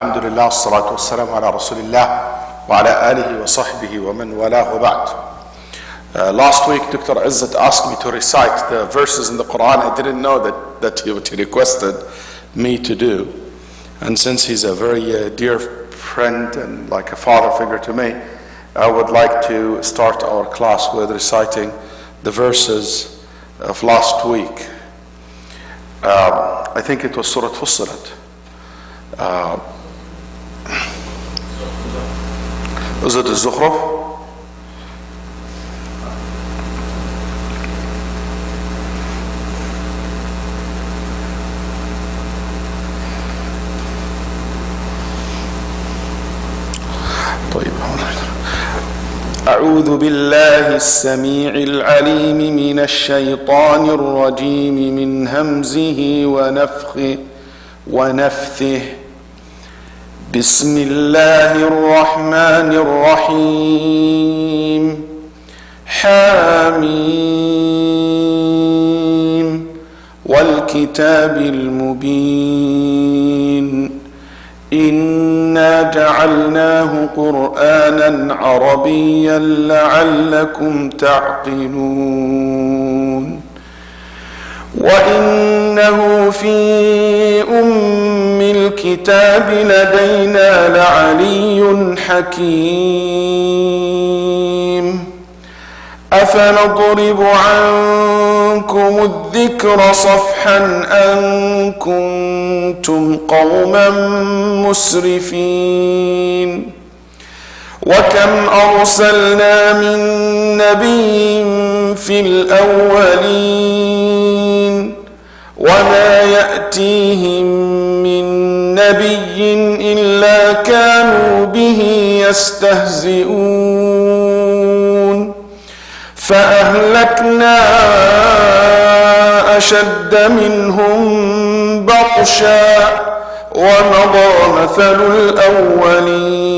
الحمد لله والصلاة والسلام على رسول الله وعلى آله وصحبه ومن والاه وبعد. Last week Dr. Izzat asked me to recite the verses in the Quran. I didn't know that he requested me to do, and since he's a very dear friend and like a father figure to me, I would like to start our class with reciting the verses of last week. I think it was Surah Fussilat. Is it الزخرف؟ طيب. أعوذ بالله السميع العليم من الشيطان الرجيم من همزه ونفثه. بسم الله الرحمن الرحيم. حاميم والكتاب المبين إنا جعلناه قرآنا عربيا لعلكم تعقلون وإنه في الكتاب لدينا لعلي حكيم أفنضرب عنكم الذكر صفحا أن كنتم قوما مسرفين وكم أرسلنا من نبي في الأولين وما يأتيهم من نبي إلا كانوا به يستهزئون فأهلكنا أشد منهم بطشا ومضى مثل الأولين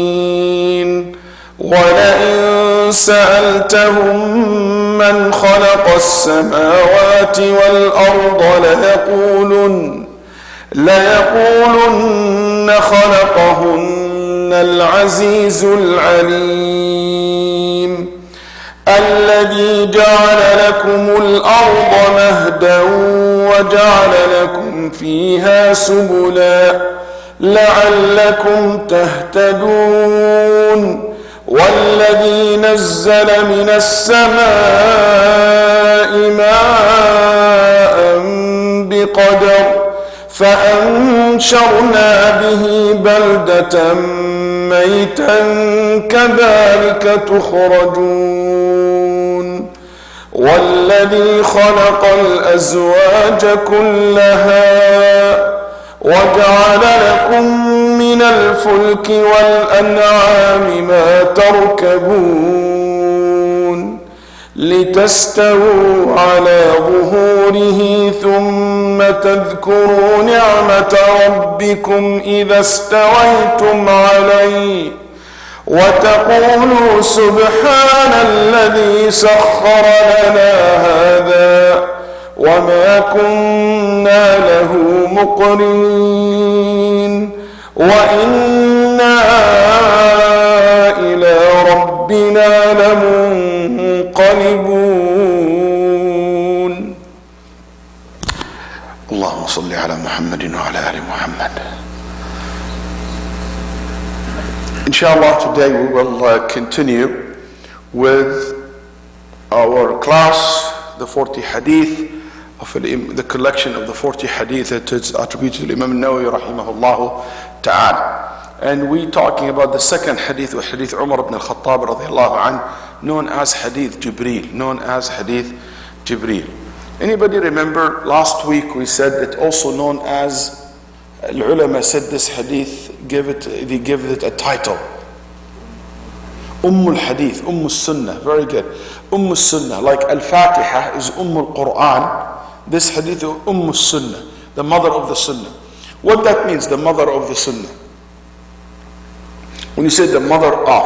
ولئن سألتهم من خلق السماوات والأرض ليقولن خلقهن العزيز العليم الذي جعل لكم الأرض مهدا وجعل لكم فيها سبلا لعلكم تهتدون والذي نزل من السماء ماء بقدر فأنشرنا به بلدة ميتا كذلك تخرجون والذي خلق الأزواج كلها وجعل لكم من الفلك والأنعام ما تركبون لتستووا على ظهوره ثم تذكروا نعمة ربكم إذا استويتم عليه وتقولوا سبحان الذي سخر لنا هذا وما كنا له مقرنين وإنا إلى ربنا لمنقلبون. اللهم صل على محمد وعلى آل محمد. Inshallah, today we will continue with our class, the 40 hadith of the collection of the 40 hadith that is attributed to Imam Nawawi rahimahullah ta'ala. And we talking about the second hadith, or hadith Umar ibn al-Khattab radiyallahu anhu, known as hadith Jibreel. Anybody remember last week we said it also known as, al-ulama said this hadith, they give it a title. Hadith, Sunnah, very good. Sunnah, like Al-Fatiha is Quran. This hadith is Sunnah, the mother of the Sunnah. What that means, the mother of the Sunnah? When you say the mother of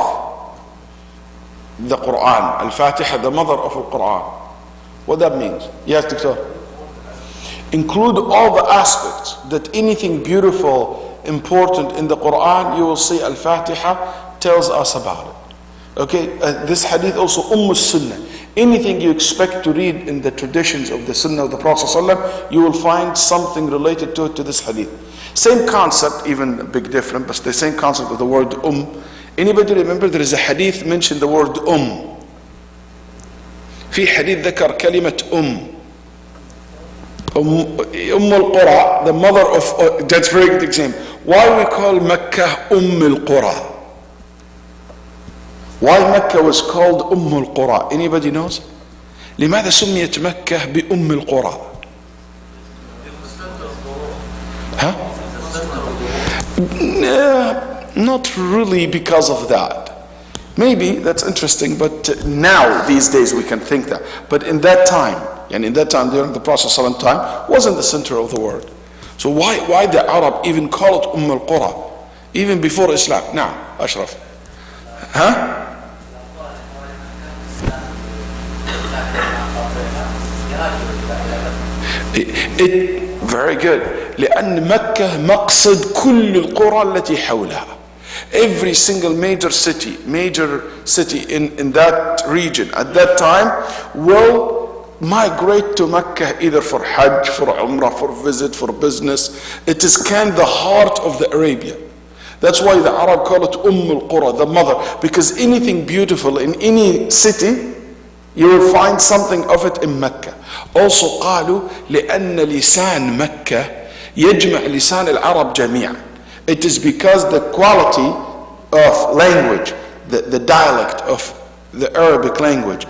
the Quran, Al-Fatiha, the mother of the Quran, what that means? Yes, Doctor? Include all the aspects that anything beautiful important in the Quran, you will see Al-Fatiha tells us about it. Okay, this hadith also Sunnah. Anything you expect to read in the traditions of the Sunnah of the Prophet ﷺ, you will find something related to it, to this hadith. Same concept, even a big difference, but the same concept of the word Anybody remember there is a hadith mentioned the word في حديث ذكر كلمة al-Qura, the mother of, that's a very good example. Why we call Mecca al-Qura? Why Mecca was called al-Qura? Anybody knows? لماذا سميت مكة القرى? Huh? Not really because of that. Maybe that's interesting, but now these days we can think that. But in that time, and in that time during the Prophet ﷺ time, wasn't the center of the world. So why the Arab even call it al-Qura, even before Islam? Now, Ashraf, huh? Very good. لأن مكة مقصد كل القرى التي حولها. Every single major city in that region at that time will migrate to Mecca either for Hajj, for Umrah, for visit, for business. It is kind of the heart of the Arabia. That's why the Arab call it al-Qura, the mother, because anything beautiful in any city, you will find something of it in Mecca. Also قالوا لأن لسان مكة يجمع لسان العرب جميعا. It is because the quality of language, the dialect of the Arabic language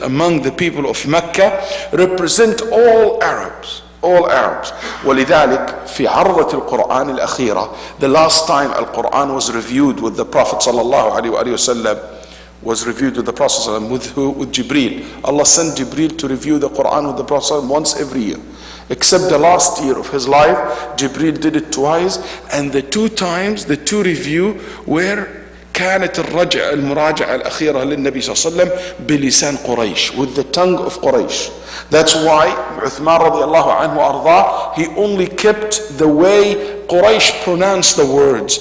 among the people of Mecca represent all Arabs. ولذلك في عرضة القرآن الأخيرة, the last time Al-Quran was reviewed with the Prophet sallallahu alaihi wasallam, was reviewed with the Prophet sallallahu with who? With Jibreel. Allah sent Jibreel to review the Quran with the Prophet sallallahu once every year. Except the last year of his life, Jibreel did it twice, and the two times, the two review were كانت المراجعة الأخيرة للنبي صلى الله عليه وسلم بلسان قريش, with the tongue of Quraysh. That's why Uthman radiallahu anhu arda, he only kept the way Quraysh pronounced the words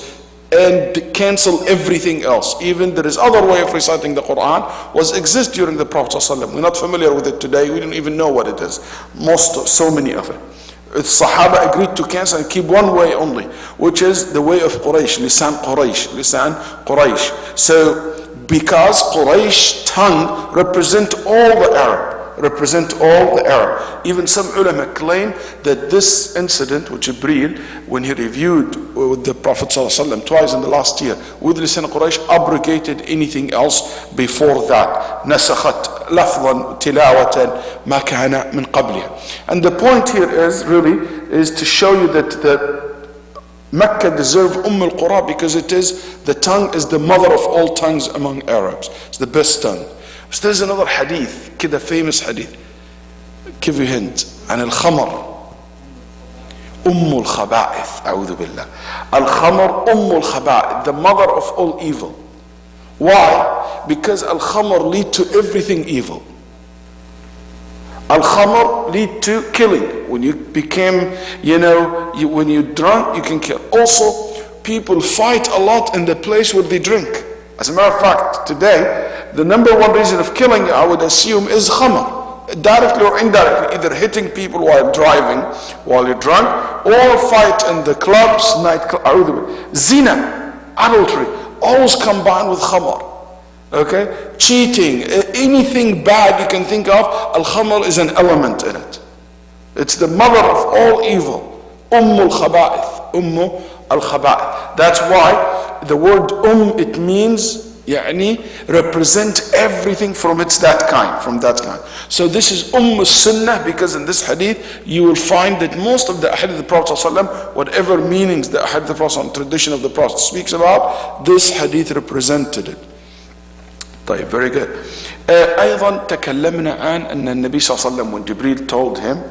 and cancel everything else. Even there is other way of reciting the Quran was exist during the Prophet ﷺ. We're not familiar with it today. We don't even know what it is. So many of it. The Sahaba agreed to cancel and keep one way only, which is the way of Quraysh, lisan Quraysh. So because Quraysh tongue represent all the Arab. Even some ulama claim that this incident with Jibreel, when he reviewed with the Prophet ﷺ twice in the last year with lisan Quraysh, abrogated anything else before that. نسخت لفظا تلاوة ما كان من قبلها. And the point here is to show you that the Mecca deserves al-Qura because the tongue is the mother of all tongues among Arabs. It's the best tongue. So there's another hadith, كده famous hadith. Give you a hint. عن الخمر الخبائث أعوذ بالله. الخمر الخبائث, the mother of all evil. Why? Because al-khamr lead to everything evil. Al-khamr lead to killing. When you became, when you drunk, you can kill. Also, people fight a lot in the place where they drink. As a matter of fact, today, the number one reason of killing, I would assume, is khamr. Directly or indirectly, either hitting people while driving, while you're drunk, or fight in the clubs, nightclubs. Zina, adultery, always combined with khamr. Okay? Cheating, anything bad you can think of, al-khamr is an element in it. It's the mother of all evil. al-khaba'ith. Al-khaba'ith. That's why the word it means represent everything from that kind. So this is Sunnah, because in this hadith you will find that most of the hadith of the Prophet ﷺ, whatever meanings the hadith of the Prophet, tradition of the Prophet speaks about, this hadith represented it. طيب, very good. أيضا تكلمنا عن أن النبي صلى الله عليه وسلم, when Jibreel told him,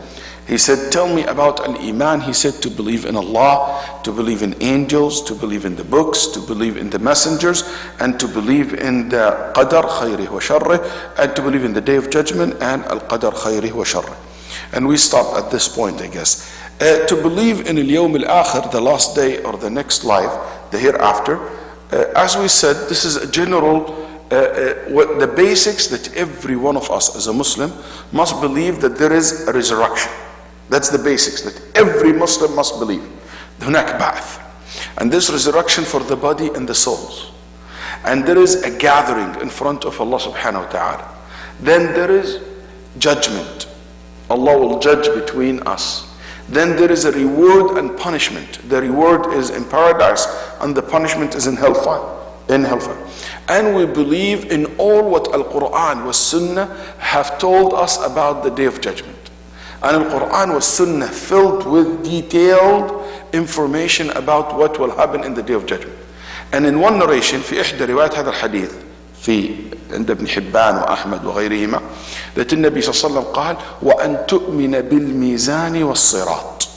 he said, tell me about al-Iman. He said, to believe in Allah, to believe in angels, to believe in the books, to believe in the messengers, and to believe in the qadar khayrih wa sharrih, and to believe in the day of judgment and al-qadar khayrih wa sharrih. And we stop at this point, I guess. To believe in al-yawm al-akhir, the last day or the next life, the hereafter, as we said, this is a general, what the basics that every one of us as a Muslim must believe, that there is a resurrection. That's the basics that every Muslim must believe. هناك بعث. And this resurrection for the body and the souls. And there is a gathering in front of Allah subhanahu wa ta'ala. Then there is judgment. Allah will judge between us. Then there is a reward and punishment. The reward is in paradise and the punishment is in hellfire. And we believe in all what Al-Quran was Sunnah have told us about the day of judgment. And Al-Quran was Sunnah filled with detailed information about what will happen in the day of judgment. And in one narration, في إحدى روايات هذا الحديث في عند ابن حبان وأحمد وغيرهما, that النبي صلى الله عليه وسلم قال وأن تؤمن بالميزان والصراط.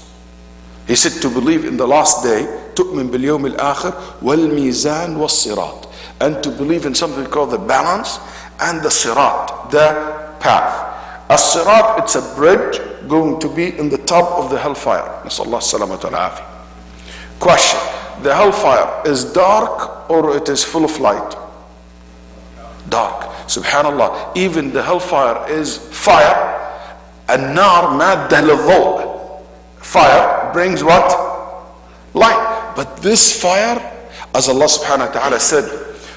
He said to believe in the last day, تؤمن باليوم الآخر والميزان والصراط, and to believe in something called the balance and the sirat, the path. As-sirat, it's a bridge going to be in the top of the hellfire. نسأل الله السلامة والعافية. Question: the hellfire is dark or it is full of light? Dark. Subhanallah, even the hellfire is fire. النار مادة للضوء. Fire brings what? Light. But this fire, as Allah subhanahu wa ta'ala said,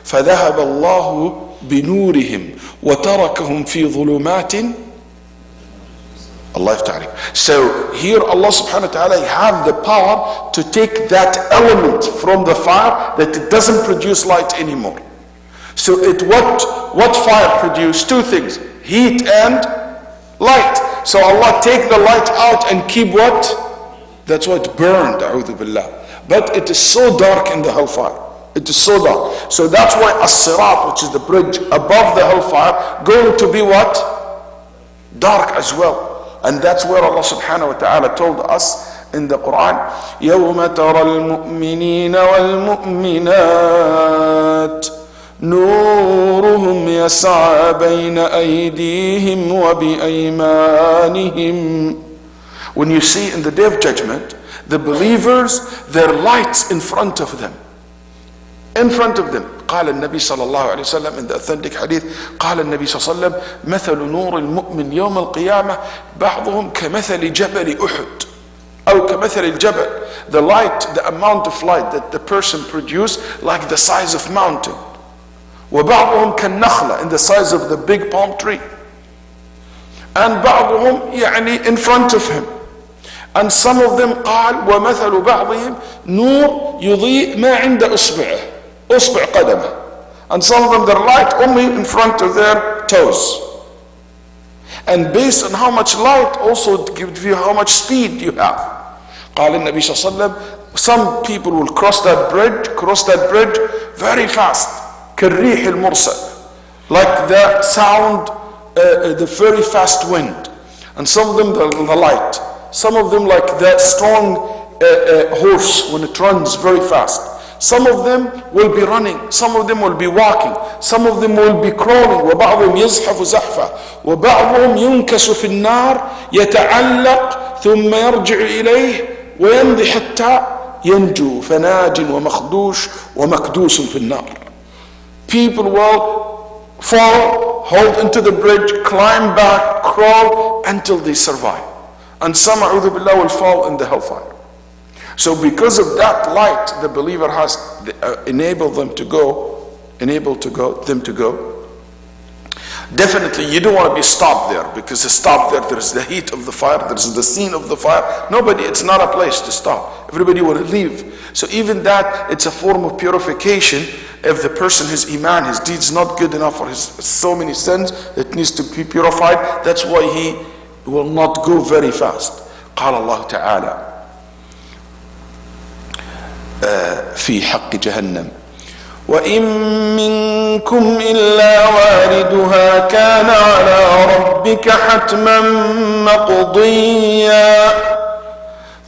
فذهب الله بنورهم وتركهم في ظلمات. Allah ta'ala. So here Allah subhanahu wa ta'ala have the power to take that element from the fire that it doesn't produce light anymore. So what fire produce? Two things: heat and light. So Allah take the light out and keep what? That's what burned, a'udhu billah. But it is so dark in the hellfire. It is so dark. So that's why as-sirat, which is the bridge above the hellfire, going to be what? Dark as well. And that's where Allah subhanahu wa ta'ala told us in the Quran, يَوْمَ تَرَى الْمُؤْمِنِينَ وَالْمُؤْمِنَاتِ نُورُهُمْ يَسْعَى بَيْنَ أَيْدِيهِمْ وَبِأَيْمَانِهِمْ. When you see in the day of judgment, the believers, their lights in front of them. In front of them. قال النبي صلى الله عليه وسلم in the authentic hadith, قال النبي صلى الله عليه وسلم مثل نور المؤمن يوم القيامة بعضهم كمثل جبل أحد أو كمثل الجبل. The light, the amount of light that the person produce, like the size of mountain. وبعضهم كالنخلة, in the size of the big palm tree. And بعضهم يعني in front of him. And some of them قال ومثل بعضهم نور يضيء ما عند أصبعه أصبع قدمه. And some of them, their light only in front of their toes. And based on how much light, also to give you how much speed you have. قال النبي صلى الله عليه وسلم, some people will cross that bridge very fast. كالريح المرسل, like the sound, the very fast wind. And some of them the light. Some of them like the strong horse when it runs very fast. Some of them will be running, some of them will be walking, some of them will be crawling. وبعضهم يزحف زحفا وبعضهم ينكس في النار يتعلق ثم يرجع إليه ويمضي حتى ينجو فناج ومخدوش ومكدوس في النار. People will fall, hold into the bridge, climb back, crawl until they survive. And some, a'udhu billah, will fall in the hellfire. So because of that light, the believer has enabled them to go. Definitely, you don't want to be stopped there, because to stop there is the heat of the fire, there is the scene of the fire. Nobody, it's not a place to stop. Everybody want to leave. So even that, it's a form of purification. If the person, his iman, his deeds not good enough, or his so many sins that needs to be purified, that's why he will not go very fast. قال الله تعالى في حق جهنم وإن منكم إلا واردها كان على ربك حتما مقضيا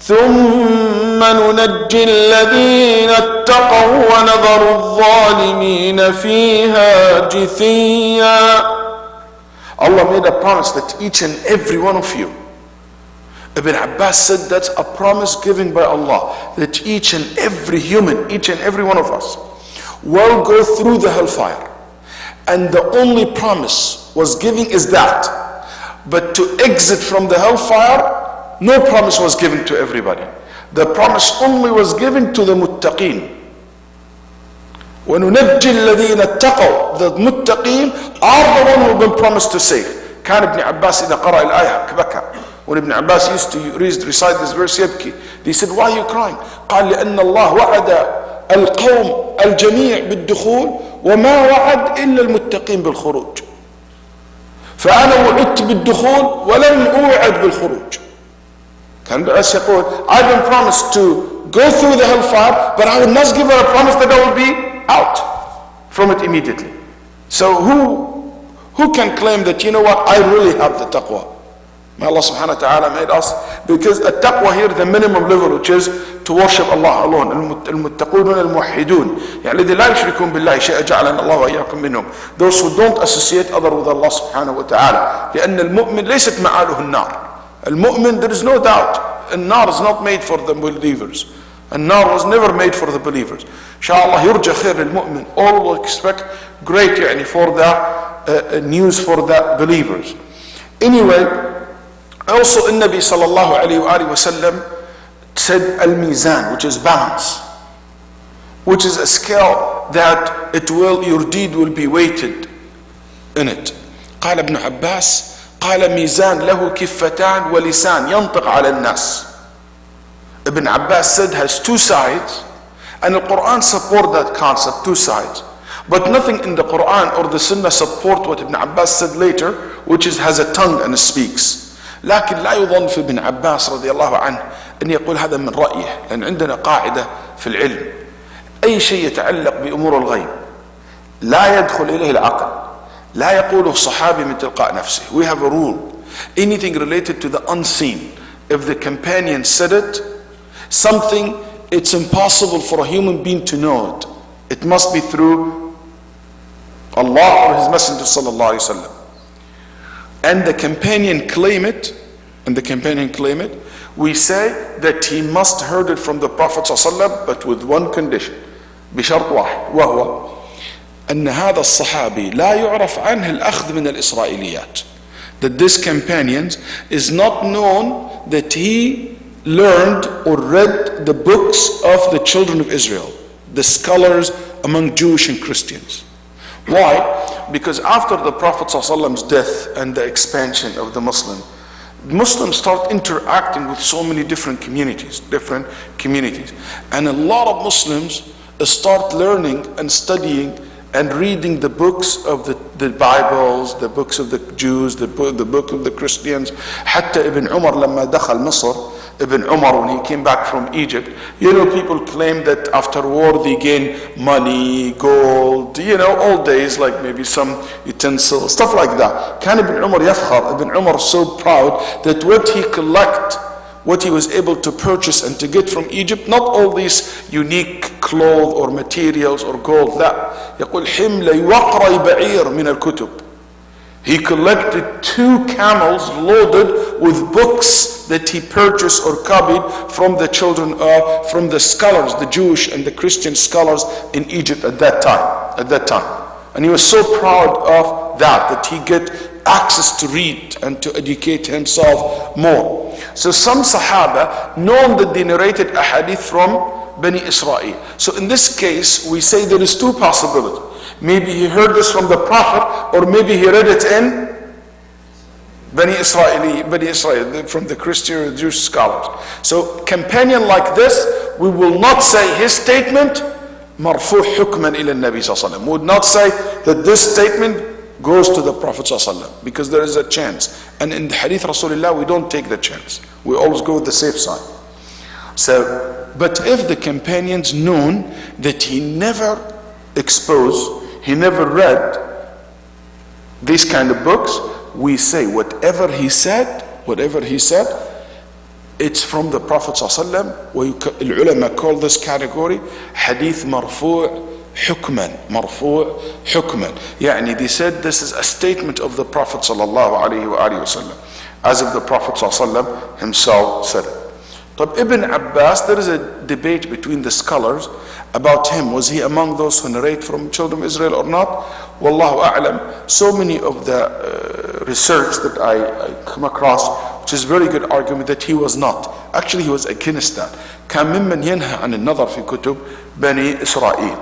ثم ننجي الذين اتقوا ونذر الظالمين فيها جثيا. Allah made a promise that each and every one of you Ibn Abbas said that's a promise given by Allah, that each and every human, each and every one of us will go through the hellfire. And the only promise was given is that. But to exit from the hellfire, no promise was given to everybody. The promise only was given to the muttaqeen. وَنُنَجِّي الَّذِينَ اتَّقَوْا. The muttaqeen are the one who have been promised to save. كان ابن عباس إذا قرأ الآية بكى. When Ibn Abbas used to recite this verse يبكي. They said, why are you crying? قال لأن الله وعد القوم الجميع بالدخول وما وعد إلا المتقين بالخروج. فأنا وعدت بالدخول ولم أوعد بالخروج. كان بس يقول, I've been promised to go through the hellfire, but I will not give her a promise that I will be out from it immediately. So who can claim that, you know what, I really have the taqwa? May Allah subhanahu wa ta'ala made us, because the taqwa here, the minimum level, which is to worship Allah alone. المتقون الموحدون يعني الذين لا يشركون بالله شيئا جعلنا الله وإياكم منهم. Those who don't associate other with Allah subhanahu wa ta'ala. لأن المؤمن ليست معاله النار. المؤمن, there is no doubt, النار is not made for the believers. النار was never made for the believers. Inshallah يرجى خير للمؤمن. All will expect great يعني for the news for the believers. Anyway, also in Nabi sallallahu alayhi wa sallam said al-mizan, which is balance, which is a scale that your deed will be weighted in it. قال ابن عباس قال ميزان له كفتان ولسان ينطق على الناس. Ibn Abbas said has two sides, and the Quran support that concept, two sides. But nothing in the Quran or the Sunnah support what Ibn Abbas said later, which has a tongue and speaks. لكن لا يظن في ابن عباس رضي الله عنه أن يقول هذا من رأيه، لأن عندنا قاعدة في العلم: أي شيء يتعلق بأمور الغيب لا يدخل إليه العقل، لا يقوله الصحابي من تلقاء نفسه. We have a rule: anything related to the unseen, if the companion said it, something it's impossible for a human being to know it. It must be through Allah or His Messenger sallallahu alaihi wasallam. And the companion claim it, we say that he must heard it from the Prophet ﷺ, but with one condition: بشرط واحد، وهو أن هذا الصحابي لا يعرف عنه الأخذ من الإسرائيليات. That this companion is not known that he learned or read the books of the children of Israel, the scholars among Jewish and Christians. Why? Because after the Prophet ﷺ's death and the expansion of the Muslims start interacting with so many different communities. And a lot of Muslims start learning and studying and reading the books of the Bibles, the books of the Jews, the book of the Christians. حتى Ibn Umar لما دخل مصر, Ibn Umar, when he came back from Egypt, people claim that after war they gain money, gold, old days, like maybe some utensils, stuff like that. Can Ibn Umar يفخر, Ibn Umar so proud that what he was able to purchase and to get from Egypt, not all these unique clothes or materials or gold, لا. يقول حمل وقري بعير من الكتب. He collected 2 camels loaded with books that he purchased or copied from the children from the scholars, the Jewish and the Christian scholars in Egypt at that time. And he was so proud of that he get access to read and to educate himself more. So some Sahaba known that they narrated a hadith from Bani Israel. So in this case, we say there is 2 possibilities. Maybe he heard this from the Prophet, or maybe he read it in Bani Israel, from the Christian or Jewish scholars. So companion like this, we will not say his statement marfu' hukman ila Nabi sallallahu alaihi wasallam. We would not say that this statement goes to the Prophet sallallahu alaihi wasallam, because there is a chance. And in the Hadith Rasulullah, we don't take the chance. We always go with the safe side. So, but if the companion's known that he never he never read these kind of books, we say whatever he said, it's from the Prophet ﷺ. Ulama call this category hadith marfu' hukman. Yani they said this is a statement of the Prophet sallallahu alaihi wasallam. as if the Prophet ﷺ himself said it. But Ibn Abbas, there is a debate between the scholars about him. Was he among those who narrate from children of Israel or not? Wallahu a'lam. So many of the research that I come across, which is very good argument that he was not. Actually, he was against that. كان ممن ينهى عن النظر في كتب بني إسرائيل.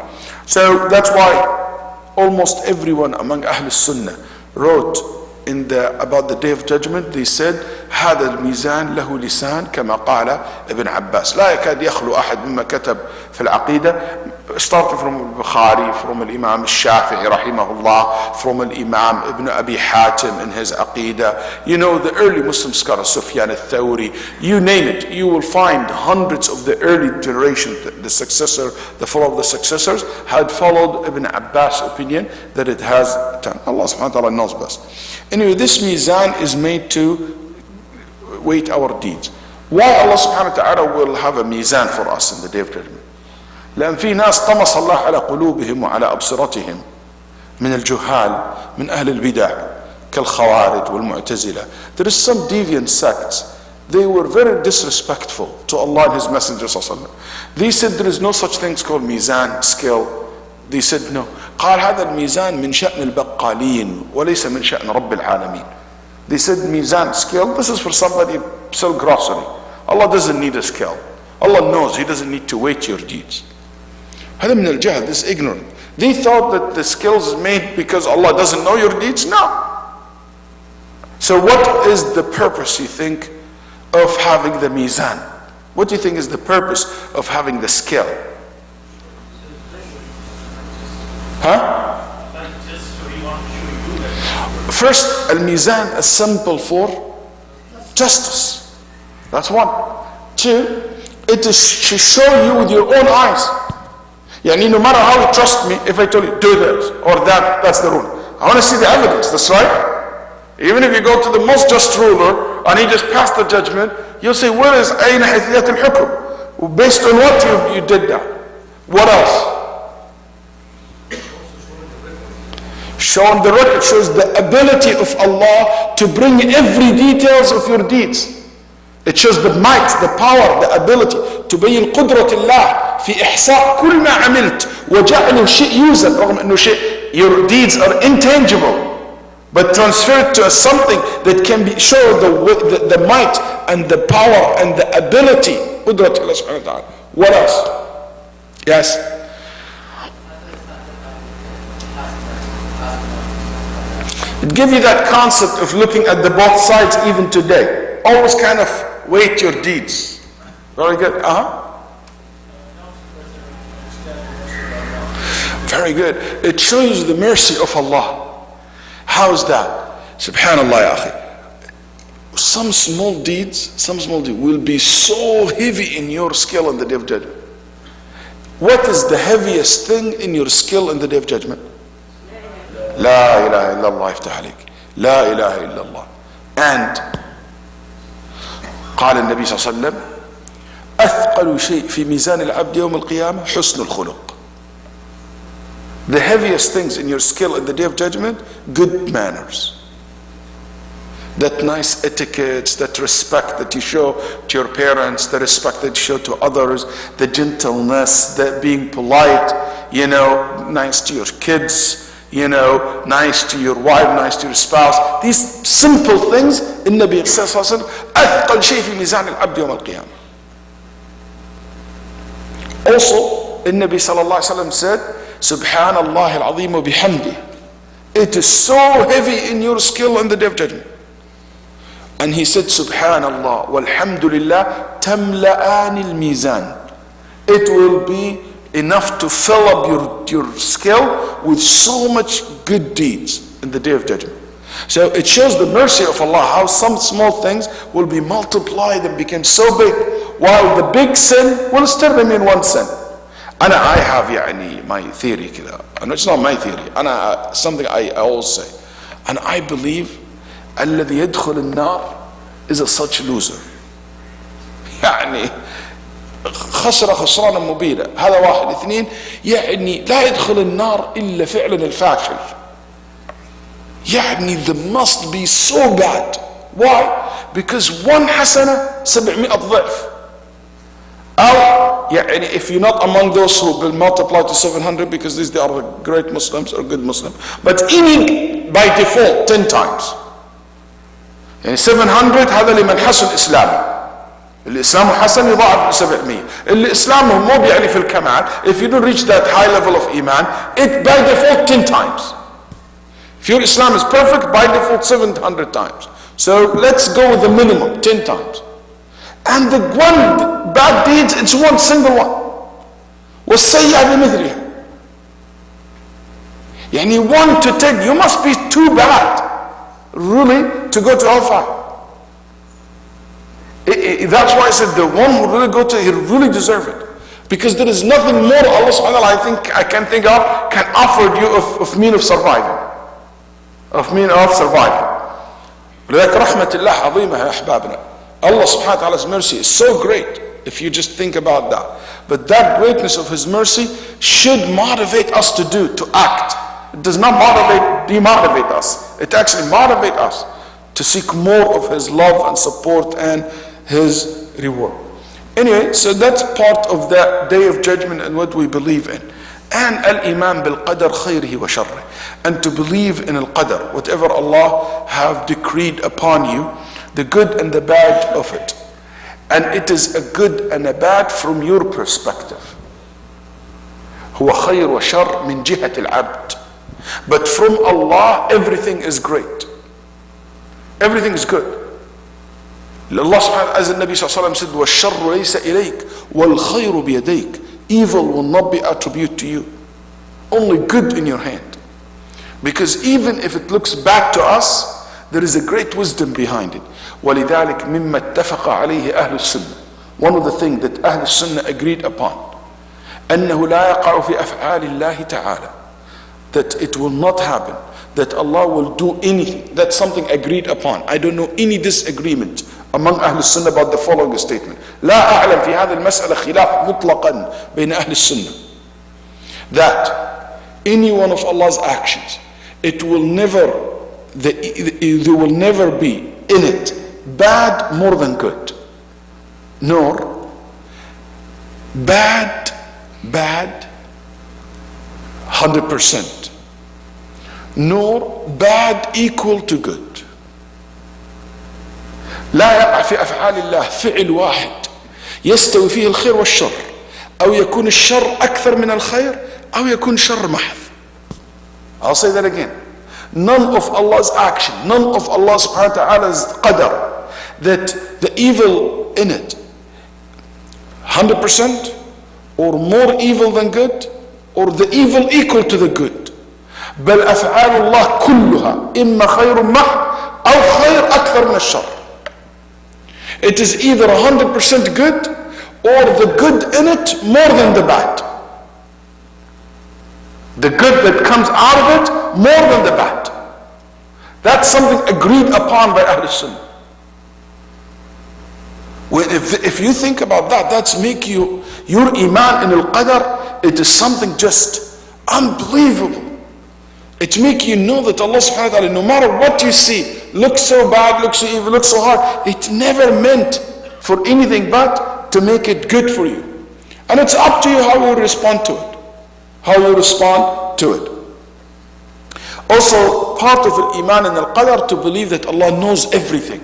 So that's why almost everyone among Ahl Sunnah wrote about the Day of Judgment. They said هذا الميزان له لسان كما قال ابن عباس. لا يكاد يخلو أحد مما كتب في العقيدة, starting from Bukhari, from Imam Shafi'i rahimahullah, from Imam Ibn Abi Hatim in his Aqidah, you know, the early Muslim scholars, Sufyan al-Thawri, you name it, you will find hundreds of the early generation, the successor, the follower of the successors, had followed Ibn Abbas' opinion that it has 10. Allah subhanahu wa ta'ala knows best. Anyway, this mizan is made to weight our deeds. Why Allah subhanahu wa ta'ala will have a mizan for us in the Day of Judgment? لأن في ناس طمس الله على قلوبهم وعلى أبصرتهم من الجهال من أهل البدع كالخوارج والمعتزلة. There is some deviant sects. They were very disrespectful to Allah and His Messenger صلى الله عليه وسلم. They said there is no such things called mizan, scale. They said no. قال هذا الميزان من شأن البقالين وليس من شأن رب العالمين. They said mizan, scale, this is for somebody sell grocery. Allah doesn't need a scale. Allah knows, He doesn't need to weight your deeds. هذا من الجهل, this is ignorant. They thought that the scales is made because Allah doesn't know your deeds. No. So what is the purpose, you think, of having the mizan? What do you think is the purpose of having the scale? Huh? First, al-mizan is simple for justice. That's one. Two, it is to show you with your own eyes. Yani no matter how you trust me, if I tell you do this or that, that's the rule. I want to see the evidence, that's right. Even if you go to the most just ruler and he just passed the judgment, you'll say, where is أين حيثيات الحكم? Based on what you did that? What else? Showing the record shows the ability of Allah to bring every details of your deeds. It shows the might, the power, the ability. تبين قدرة الله في إحصاء كل ما عملت وجعله شيء يوزن رغم إنه شيء, your deeds are intangible, but transferred to something that can be show the might and the power and the ability. قدرة الله سبحانه وتعالى. What else? Yes. It gives you that concept of looking at the both sides even today. Always kind of weight your deeds. Very good. Very good. It shows the mercy of Allah. How is that? Subhanallah ya akhi. Some small deeds will be so heavy in your skill on the Day of Judgment. What is the heaviest thing in your skill in the Day of Judgment? La ilaha illallah iftah alik. La ilaha illallah. And قال النبي صلى الله عليه وسلم أثقل شيء في ميزان العبد يوم القيامة حسن الخلق. The heaviest things in your skill in the Day of Judgment, good manners. That nice etiquette, that respect that you show to your parents, the respect that you show to others, the gentleness, the being polite, nice to your kids, nice to your wife, nice to your spouse. These simple things, النبي صلى الله عليه وسلم أثقل شيء في ميزان العبد يوم القيامة. Also, النبي صلى الله عليه وسلم said, سبحان الله العظيم وبحمده. It is so heavy in your skill on the Day of Judgment. And he said, Subhanallah walhamdulillah tamla'ani al-mizan. It will be enough to fill up your skill with so much good deeds in the Day of Judgment. So it shows the mercy of Allah, how some small things will be multiplied and become so big, while the big sin will still remain one sin. I have my theory كذا. And it's not my theory. Something I always say. And I believe الذي يدخل النار is a such loser. خسر خسرانا مبينا. هذا واحد. اثنين لا يدخل النار إلا فعلا الفاشل. they must be so bad. Why? Because one hasana 700 ضعف. يعني if you're not among those who will multiply to 700 because these they are the great Muslims or good Muslims, but any by default 10 times. يعني 700 هذا لمن حسن إسلامه. الإسلام حسن يضاعف 700. الإسلام مو يعني في الكمال. If you don't reach that high level of iman, it by default 10 times. If your Islam is perfect, by default 700 times. So let's go with the minimum 10 times. And the one bad deeds, it's one single one. والسيئة بمثلها. يعني 1 to 10, you must be too bad really to go to hellfire. That's why I said the one who really go to, he really deserve it. Because there is nothing more Allah subhanahu wa ta'ala I can think of can offer you of mean of surviving. Of mean of surviving. لذلك رحمة الله عظيمة يا أحبابنا. Allah subhanahu wa ta'ala's mercy is so great if you just think about that. But that greatness of His mercy should motivate us to act. It does not demotivate us. It actually motivates us to seek more of His love and support and His reward. Anyway, so that's part of the Day of Judgment and what we believe in. And al-iman bil-qadar khayrihi wa sharri. And to believe in al-qadar, whatever Allah have decreed upon you, the good and the bad of it. And it is a good and a bad from your perspective. هو خير وشر من جهة العبد. But from Allah, everything is great. Everything is good. Allah subhanahu, as the Nabi sallallahu alayhi wa sallam said, وَالشَّرُّ لَيْسَ إِلَيْكَ وَالْخَيْرُ بِيَدَيْكَ. Evil will not be attributed to you. Only good in your hand. Because even if it looks bad to us, there is a great wisdom behind it. وَلِذَلِكَ مِمَّا اتَّفَقَ عَلَيْهِ أَهْلُ السُّنَّةِ. One of the things that Ahl Sunnah agreed upon, أَنَّهُ لَا يَقَعُ فِي أَفْعَالِ اللَّهِ تَعَالَى. That it will not happen, that Allah will do anything. That's something agreed upon. I don't know any disagreement among Ahl Sunnah about the following statement. لا أعلم في هذه المسألة خلاف مطلقا بين أهل السنة. That any one of Allah's actions, it will never, there will never be in it bad more than good, nor bad 100%, nor bad equal to good. لا يقع في أفعال الله فعل واحد يستوي فيه الخير والشر، أو يكون الشر أكثر من الخير، أو يكون شر محض. I'll say that again. None of Allah's action, none of Allah subhanahu wa ta'ala's qadar, that the evil in it 100% or more evil than good, or the evil equal to the good. بل أفعال الله كلها إما خير محض أو خير أكثر من الشر. It is either 100% good or the good in it more than the bad. The good that comes out of it more than the bad. That's something agreed upon by Ahl Sunnah. If you think about that, that's make you, your iman in al-qadar, it is something just unbelievable. It make you know that Allah subhanahu wa ta'ala, no matter what you see, looks so bad, looks so evil, looks so hard, it never meant for anything but to make it good for you. And it's up to you how you respond to it. How you respond to it. Also, part of al-iman and al-qadar, to believe that Allah knows everything.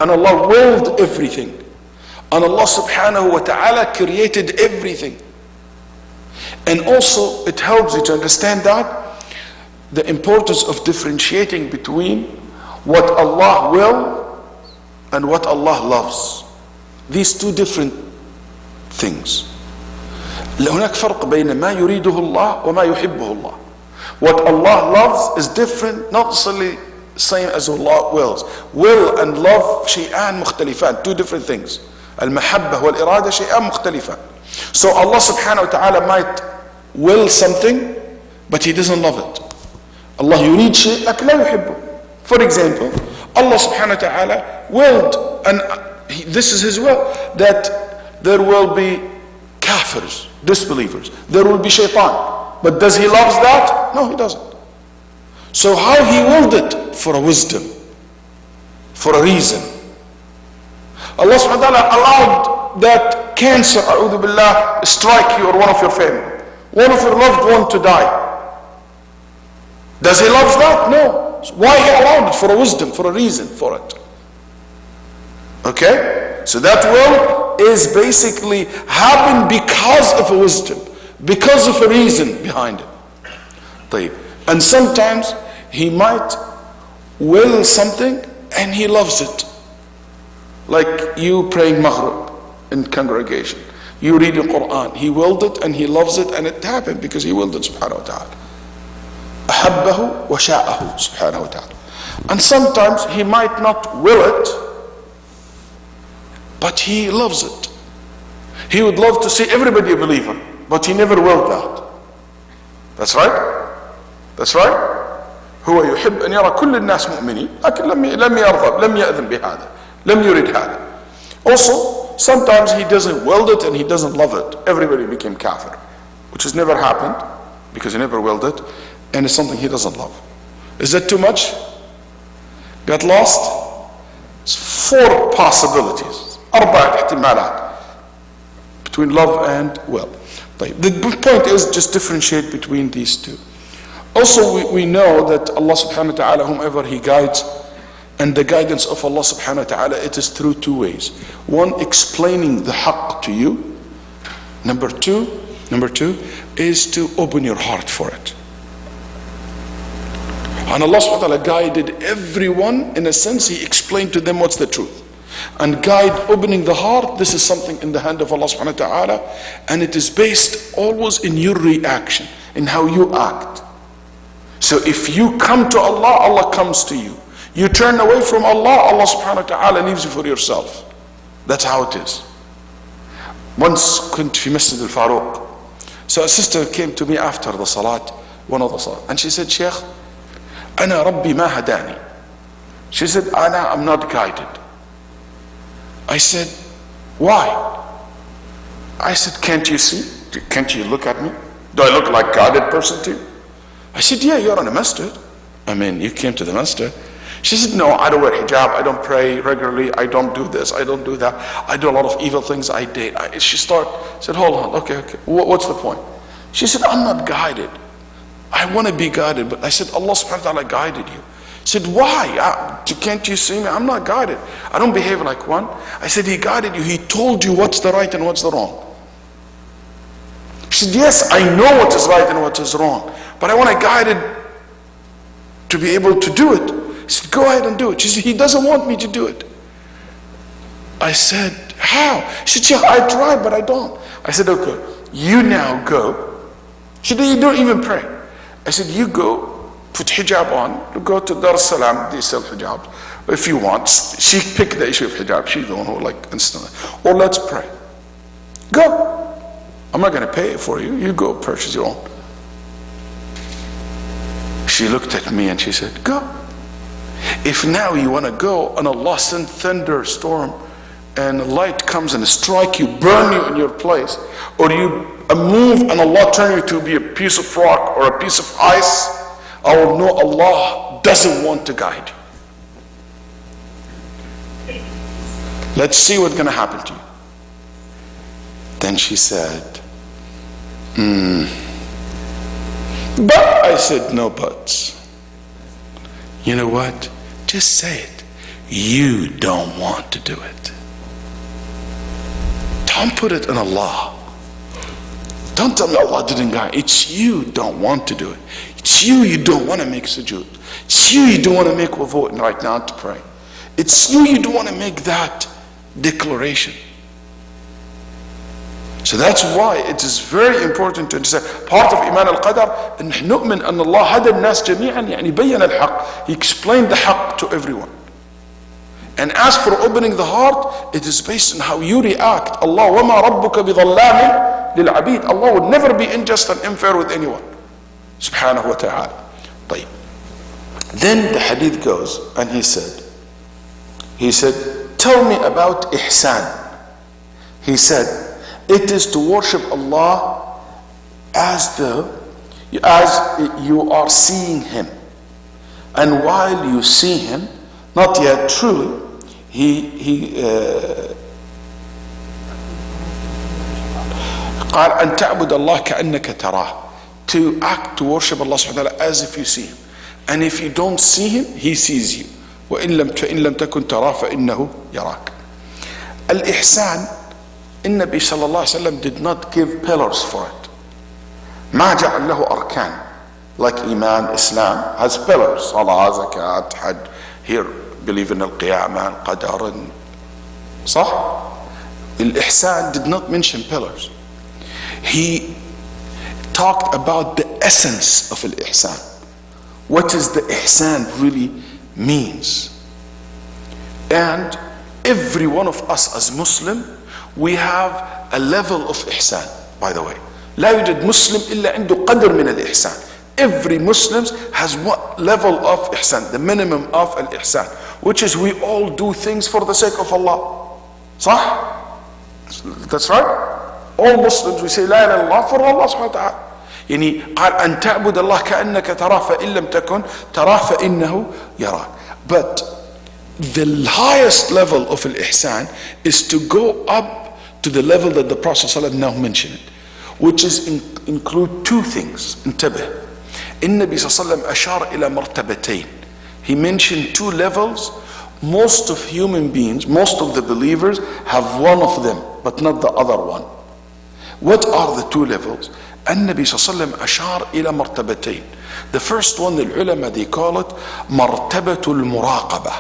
And Allah willed everything. And Allah subhanahu wa ta'ala created everything. And also, it helps you to understand that the importance of differentiating between what Allah will and what Allah loves. These two different things. هناك فرق بين ما يريده الله وما يحبه الله. What Allah loves is different, not necessarily same as Allah wills. Will and love شيئان مختلفان, two different things. المحبة والإرادة شيئان مختلفان. So Allah subhanahu wa ta'ala might will something, but He doesn't love it. Allah يريد شيء لكن لا يحبه. For example, Allah subhanahu wa ta'ala willed, and this is His will, that there will be kafirs, disbelievers. There will be shaitan. But does He love that? No, He doesn't. So how He willed it? For a wisdom, for a reason. Allah subhanahu wa ta'ala allowed that cancer, a'udhu billah, strike you or one of your family, one of your loved one to die. Does he love that? No. So why he allowed it? For a wisdom, for a reason for it. Okay? So that will is basically happen because of a wisdom, because of a reason behind it. And sometimes he might will something and he loves it. Like you praying Maghrib in congregation. You read the Quran. He willed it and he loves it, and it happened because he willed it, subhanahu wa ta'ala. أحبه وشاءه subhanahu wa ta'ala. And sometimes he might not will it, but he loves it. He would love to see everybody a believer, but he never willed that. That's right? That's right? هو يحب أن يرى كل الناس مؤمنين لكن لم يرضى لم يأذن بهذا لم يرد هذا. Also, sometimes he doesn't will it and he doesn't love it. Everybody became kafir, which has never happened because he never willed it, and it's something he doesn't love. Is that too much? Got lost? It's 4 possibilities. 4 احتمالات between love and will. The point is just differentiate between these two. Also, we know that Allah subhanahu wa ta'ala, whomever he guides, and the guidance of Allah subhanahu wa ta'ala, it is through 2 ways. One, explaining the haqq to you. Number two is to open your heart for it. And Allah subhanahu wa ta'ala guided everyone, in a sense, he explained to them what's the truth. And guide, opening the heart, this is something in the hand of Allah subhanahu wa ta'ala, and it is based always in your reaction, in how you act. So if you come to Allah, Allah comes to you. You turn away from Allah, Allah subhanahu wa ta'ala leaves you for yourself. That's how it is. Once كنت في مسجد الفاروق. So a sister came to me after the salat, one of the salat, and she said, Sheikh, أنا ربي ما هداني. She said, I'm not guided. I said, why? I said, can't you see? Can't you look at me? Do I look like a guided person to you? I said, yeah, you're in a masjid. I mean, you came to the masjid. She said, no, I don't wear hijab, I don't pray regularly, I don't do this, I don't do that, I do a lot of evil things, I date. She said, hold on, okay, what's the point? She said, I'm not guided. I want to be guided, but I said, Allah subhanahu wa ta'ala guided you. She said, why? Can't you see me? I'm not guided. I don't behave like one. I said, he guided you, he told you what's the right and what's the wrong. She said, yes, I know what is right and what is wrong, but I want to guide it to be able to do it. He said, go ahead and do it. She said, he doesn't want me to do it. I said, how? She said, yeah, I tried, but I don't. I said, okay, you now go. She said, you don't even pray. I said, you go, put hijab on, go to Dar es Salaam, they sell hijab. If you want, she picked the issue of hijab. She's the one who instantly. Or let's pray. Go. I'm not going to pay it for you. You go purchase your own. She looked at me and she said, go. If now you want to go and Allah send thunderstorm and light comes and strike you, burn you in your place, or you move and Allah turn you to be a piece of rock or a piece of ice, I will know Allah doesn't want to guide you. Let's see what's going to happen to you. Then she said, but I said, no buts. You know what? Just say it. You don't want to do it. Don't put it on Allah. Don't tell me Allah didn't guide. It's you don't want to do it. It's you don't want to make sujood. It's you don't want to make wudu right now to pray. It's you don't want to make that declaration. So that's why it is very important to understand. Part of Iman al-Qadar, أن نؤمن أن الله هدى الناس جميعا يعني بين الحق. He explained the haqq to everyone. And as for opening the heart, it is based on how you react. Allah وَمَا رَبُّكَ بِظَلَّامٍ لِلْعَبِيدِ. Allah would never be unjust and unfair with anyone. Subhanahu wa ta'ala. طيب. Then the hadith goes and he said, tell me about ihsan. He said, it is to worship Allah as you are seeing Him. And while you see Him, not yet truly, قال أن تعبد الله كأنك تراه. To act, to worship Allah subhanahu wa ta'ala as if you see him. And if you don't see him, he sees you. فإن لم تكن تراه فإنه يراك. الإحسان, النبي صلى الله عليه وسلم did not give pillars for it. ما جعل له أركان. Like Iman, Islam has pillars. Salah, Zakat, Hajj. Here, believe in Al-Qiyamah, Qadar. صح? الإحسان did not mention pillars. He talked about the essence of al-ihsan. What is the ihsan really means. And every one of us as Muslim, we have a level of ihsan, by the way. لا يوجد مسلم إلا عنده قدر من الإحسان. Every Muslim has what level of ihsan, the minimum of al-ihsan, which is we all do things for the sake of Allah. صح? That's right. All Muslims, we say لا إله إلا الله for Allah subhanahu wa ta'ala. يعني قال أن تعبد الله كأنك تراه فإن لم تكن تراه فإنه يراك. But the highest level of al-ihsan is to go up to the level that the Prophet ﷺ now mentioned, which is include two things. انتبه. النبي صلى الله عليه وسلم أشار إلى مرتبتين. He mentioned two levels. Most of human beings, most of the believers have one of them, but not the other one. What are the two levels? النبي صلى الله عليه وسلم أشار إلى مرتبتين. The first one, the ulama, they call it مرتبة المراقبة.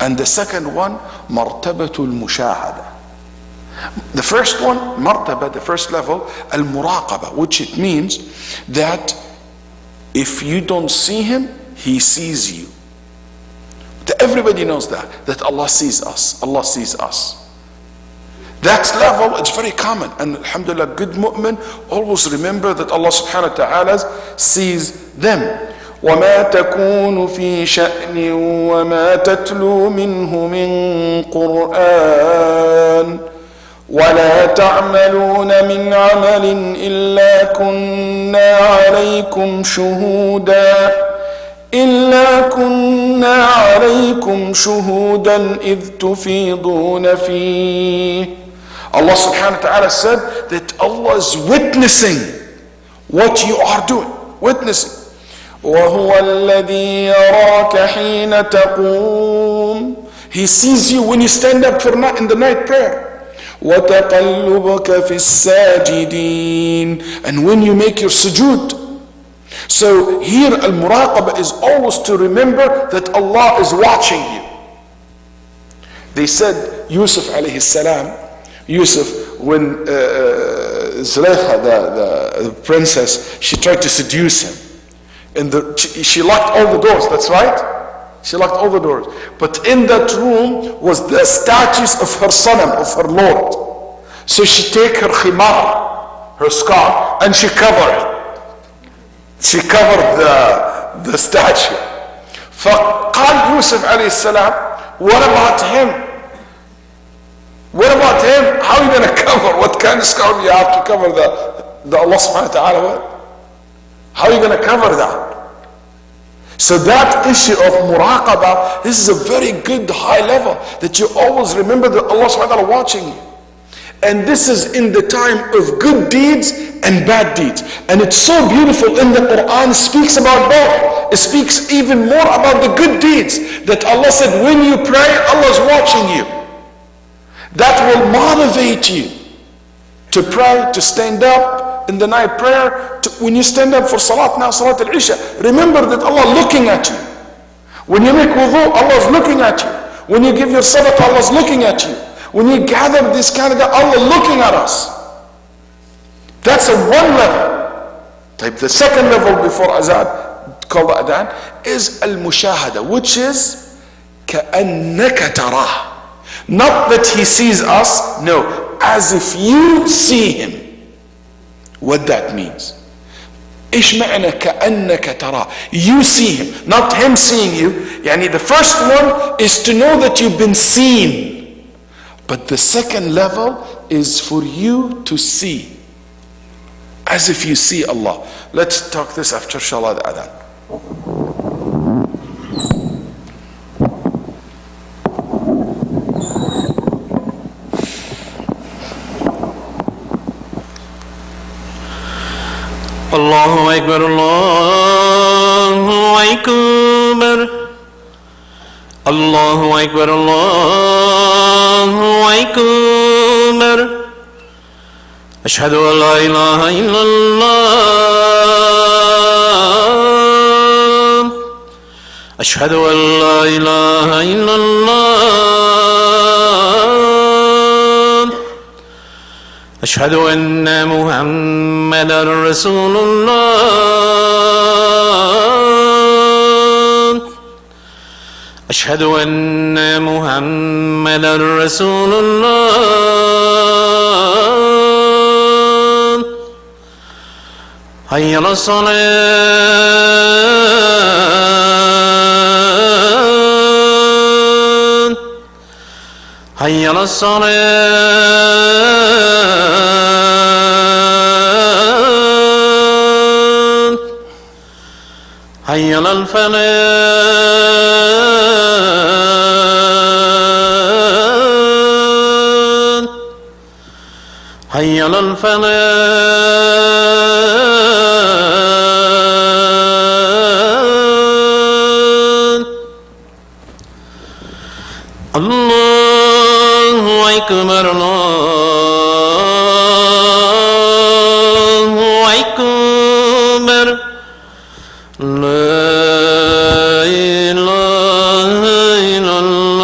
And the second one, مرتبة المشاهدة. The first one, مرتبة, the first level, المراقبة, which it means that if you don't see him, he sees you. Everybody knows that Allah sees us. Allah sees us. That level, it's very common. And alhamdulillah, good mu'min always remember that Allah subhanahu wa ta'ala sees them. وَمَا تَكُونُ فِي شَأْنٍ وَمَا تَتْلُو مِنْهُ مِنْ قُرْآنٍ وَلَا تَعْمَلُونَ مِنْ عَمَلٍ إِلَّا كُنَّا عَلَيْكُمْ شُهُودًا إِذْ تُفِيضُونَ فِيهِ. Allah subhanahu wa ta'ala said that Allah is witnessing what you are doing. Witnessing. وَهُوَ الَّذِي يَرَاكَ حِينَ تَقُومُ. He sees you when you stand up in the night prayer. وَتَقَلُّبَكَ فِي السَّاجِدِينَ. And when you make your sujood. So here al-muraqabah is always to remember that Allah is watching you. They said Yusuf alayhi salam, Yusuf, when Zulaykha, the princess, she tried to seduce him. And she locked all the doors, that's right? She locked all the doors. But in that room was the statues of her son, of her Lord. So she take her khimar, her scarf, and she covered it. She covered the statue. فقال يوسف عليه السلام, what about him? What about him? How are you going to cover? What kind of scarf you have to cover the Allah subhanahu wa ta'ala with? How are you going to cover that? So that issue of muraqabah, this is a very good high level, that you always remember that Allah subhanahu wa ta'ala watching you. And this is in the time of good deeds and bad deeds. And it's so beautiful in the Quran, it speaks about both. It speaks even more about the good deeds. That Allah said, when you pray, Allah's watching you. That will motivate you to pray, to stand up in the night prayer. When you stand up for Salat now, Salat al-Isha, remember that Allah looking at you. When you make wudu, Allah's looking at you. When you give your sadaqah, Allah's looking at you. When you gather this kind of Allah looking at us. That's a one level. The second level before azan, called adhan, is al-mushahada, which is كَأَنَّكَ تَرَاهُ. Not that he sees us, no, as if you see him. What that means. إيش معنى كأنك تراه? You see him, not him seeing you. يعني the first one is to know that you've been seen. But the second level is for you to see. As if you see Allah. Let's talk this after Salat Adhan. الله أكبر الله أكبر الله أكبر الله أكبر أشهد أن لا إله إلا الله أشهد أن لا إله إلا الله أشهد أن محمدا رسول الله أشهد أن محمدا رسول الله حي على الصلاة حي على الصلاة حي على الفلاح حي على الفلاح الله أكبر الله أكبر لا إله إلا الله.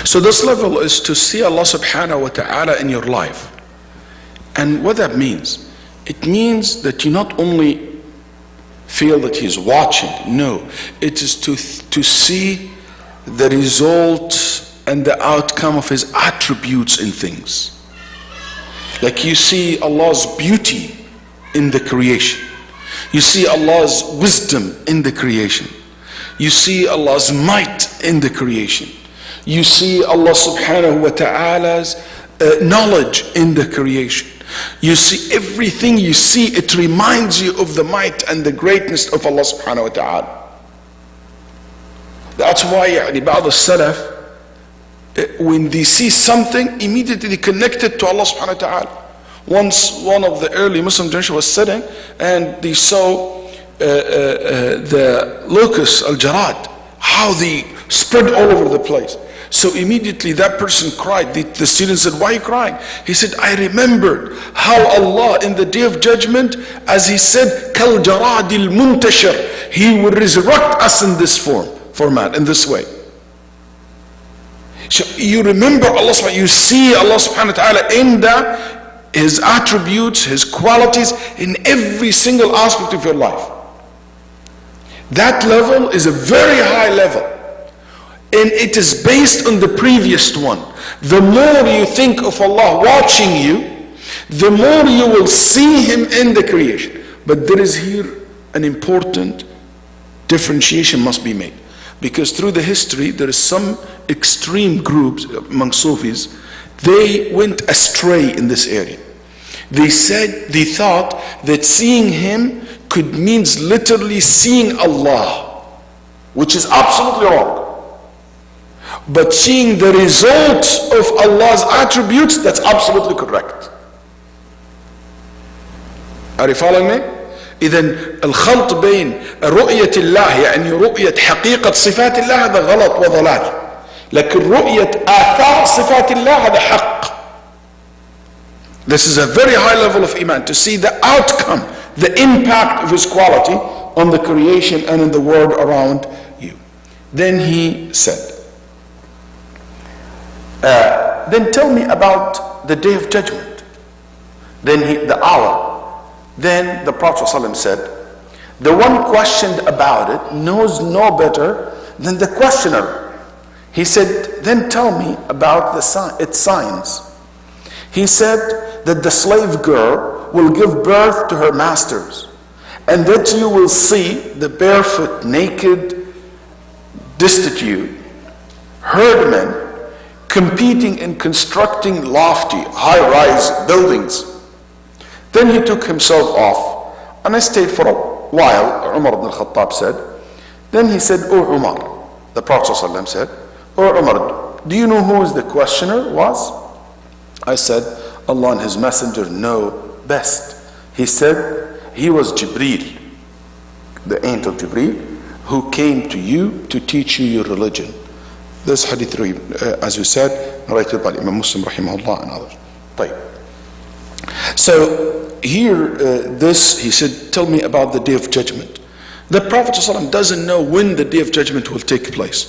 So this level is to see Allah subhanahu wa ta'ala in your life. And what that means, it means that you not only feel that He's watching, no, it is to see the result and the outcome of His attributes in things. Like you see Allah's beauty in the creation. You see Allah's wisdom in the creation. You see Allah's might in the creation. You see Allah subhanahu wa ta'ala's knowledge in the creation. You see everything you see, it reminds you of the might and the greatness of Allah subhanahu wa ta'ala. That's why بعض السلف, when they see something, immediately connect it to Allah subhanahu wa ta'ala. Once one of the early Muslim generation was sitting and they saw the locusts, al-jarad, how they spread all over the place. So immediately that person cried. The student said, why are you crying? He said, I remembered how Allah in the day of judgment, as He said, Kal jaradil muntashir, He will resurrect us in this format, in this way. So you remember Allah, you see Allah subhanahu wa ta'ala in His attributes, His qualities, in every single aspect of your life. That level is a very high level. And it is based on the previous one. The more you think of Allah watching you, the more you will see Him in the creation. But there is here an important differentiation must be made. Because through the history, there is some extreme groups among Sufis, they went astray in this area. They thought that seeing Him could means literally seeing Allah, which is absolutely wrong. But seeing the results of Allah's attributes, that's absolutely correct. Are you following me? إذن الخلط بين رؤية الله يعني رؤية حقيقة صفات الله هذا غلط وضلال. لكن رؤية آثار صفات الله هذا حق. This is a very high level of iman, to see the outcome, the impact of His quality on the creation and in the world around you. Then he said, then tell me about the day of judgment. Then the hour. Then the Prophet ﷺ said, the one questioned about it knows no better than the questioner. He said, then tell me about its signs. He said that the slave girl will give birth to her masters, and that you will see the barefoot, naked, destitute herdmen competing in constructing lofty, high-rise buildings. Then he took himself off, and I stayed for a while. Umar ibn al-Khattab said. Then he said, "Oh Umar," the Prophet ﷺ said, "Oh Umar, do you know who the questioner was?" I said, "Allah and His Messenger know best." He said, "He was Jibreel, the angel Jibreel, who came to you to teach you your religion." This hadith, as we said, narrated by Imam Muslim rahimahullah and others. طيب. So here, he said, "Tell me about the day of judgment." The Prophet ﷺ doesn't know when the day of judgment will take place,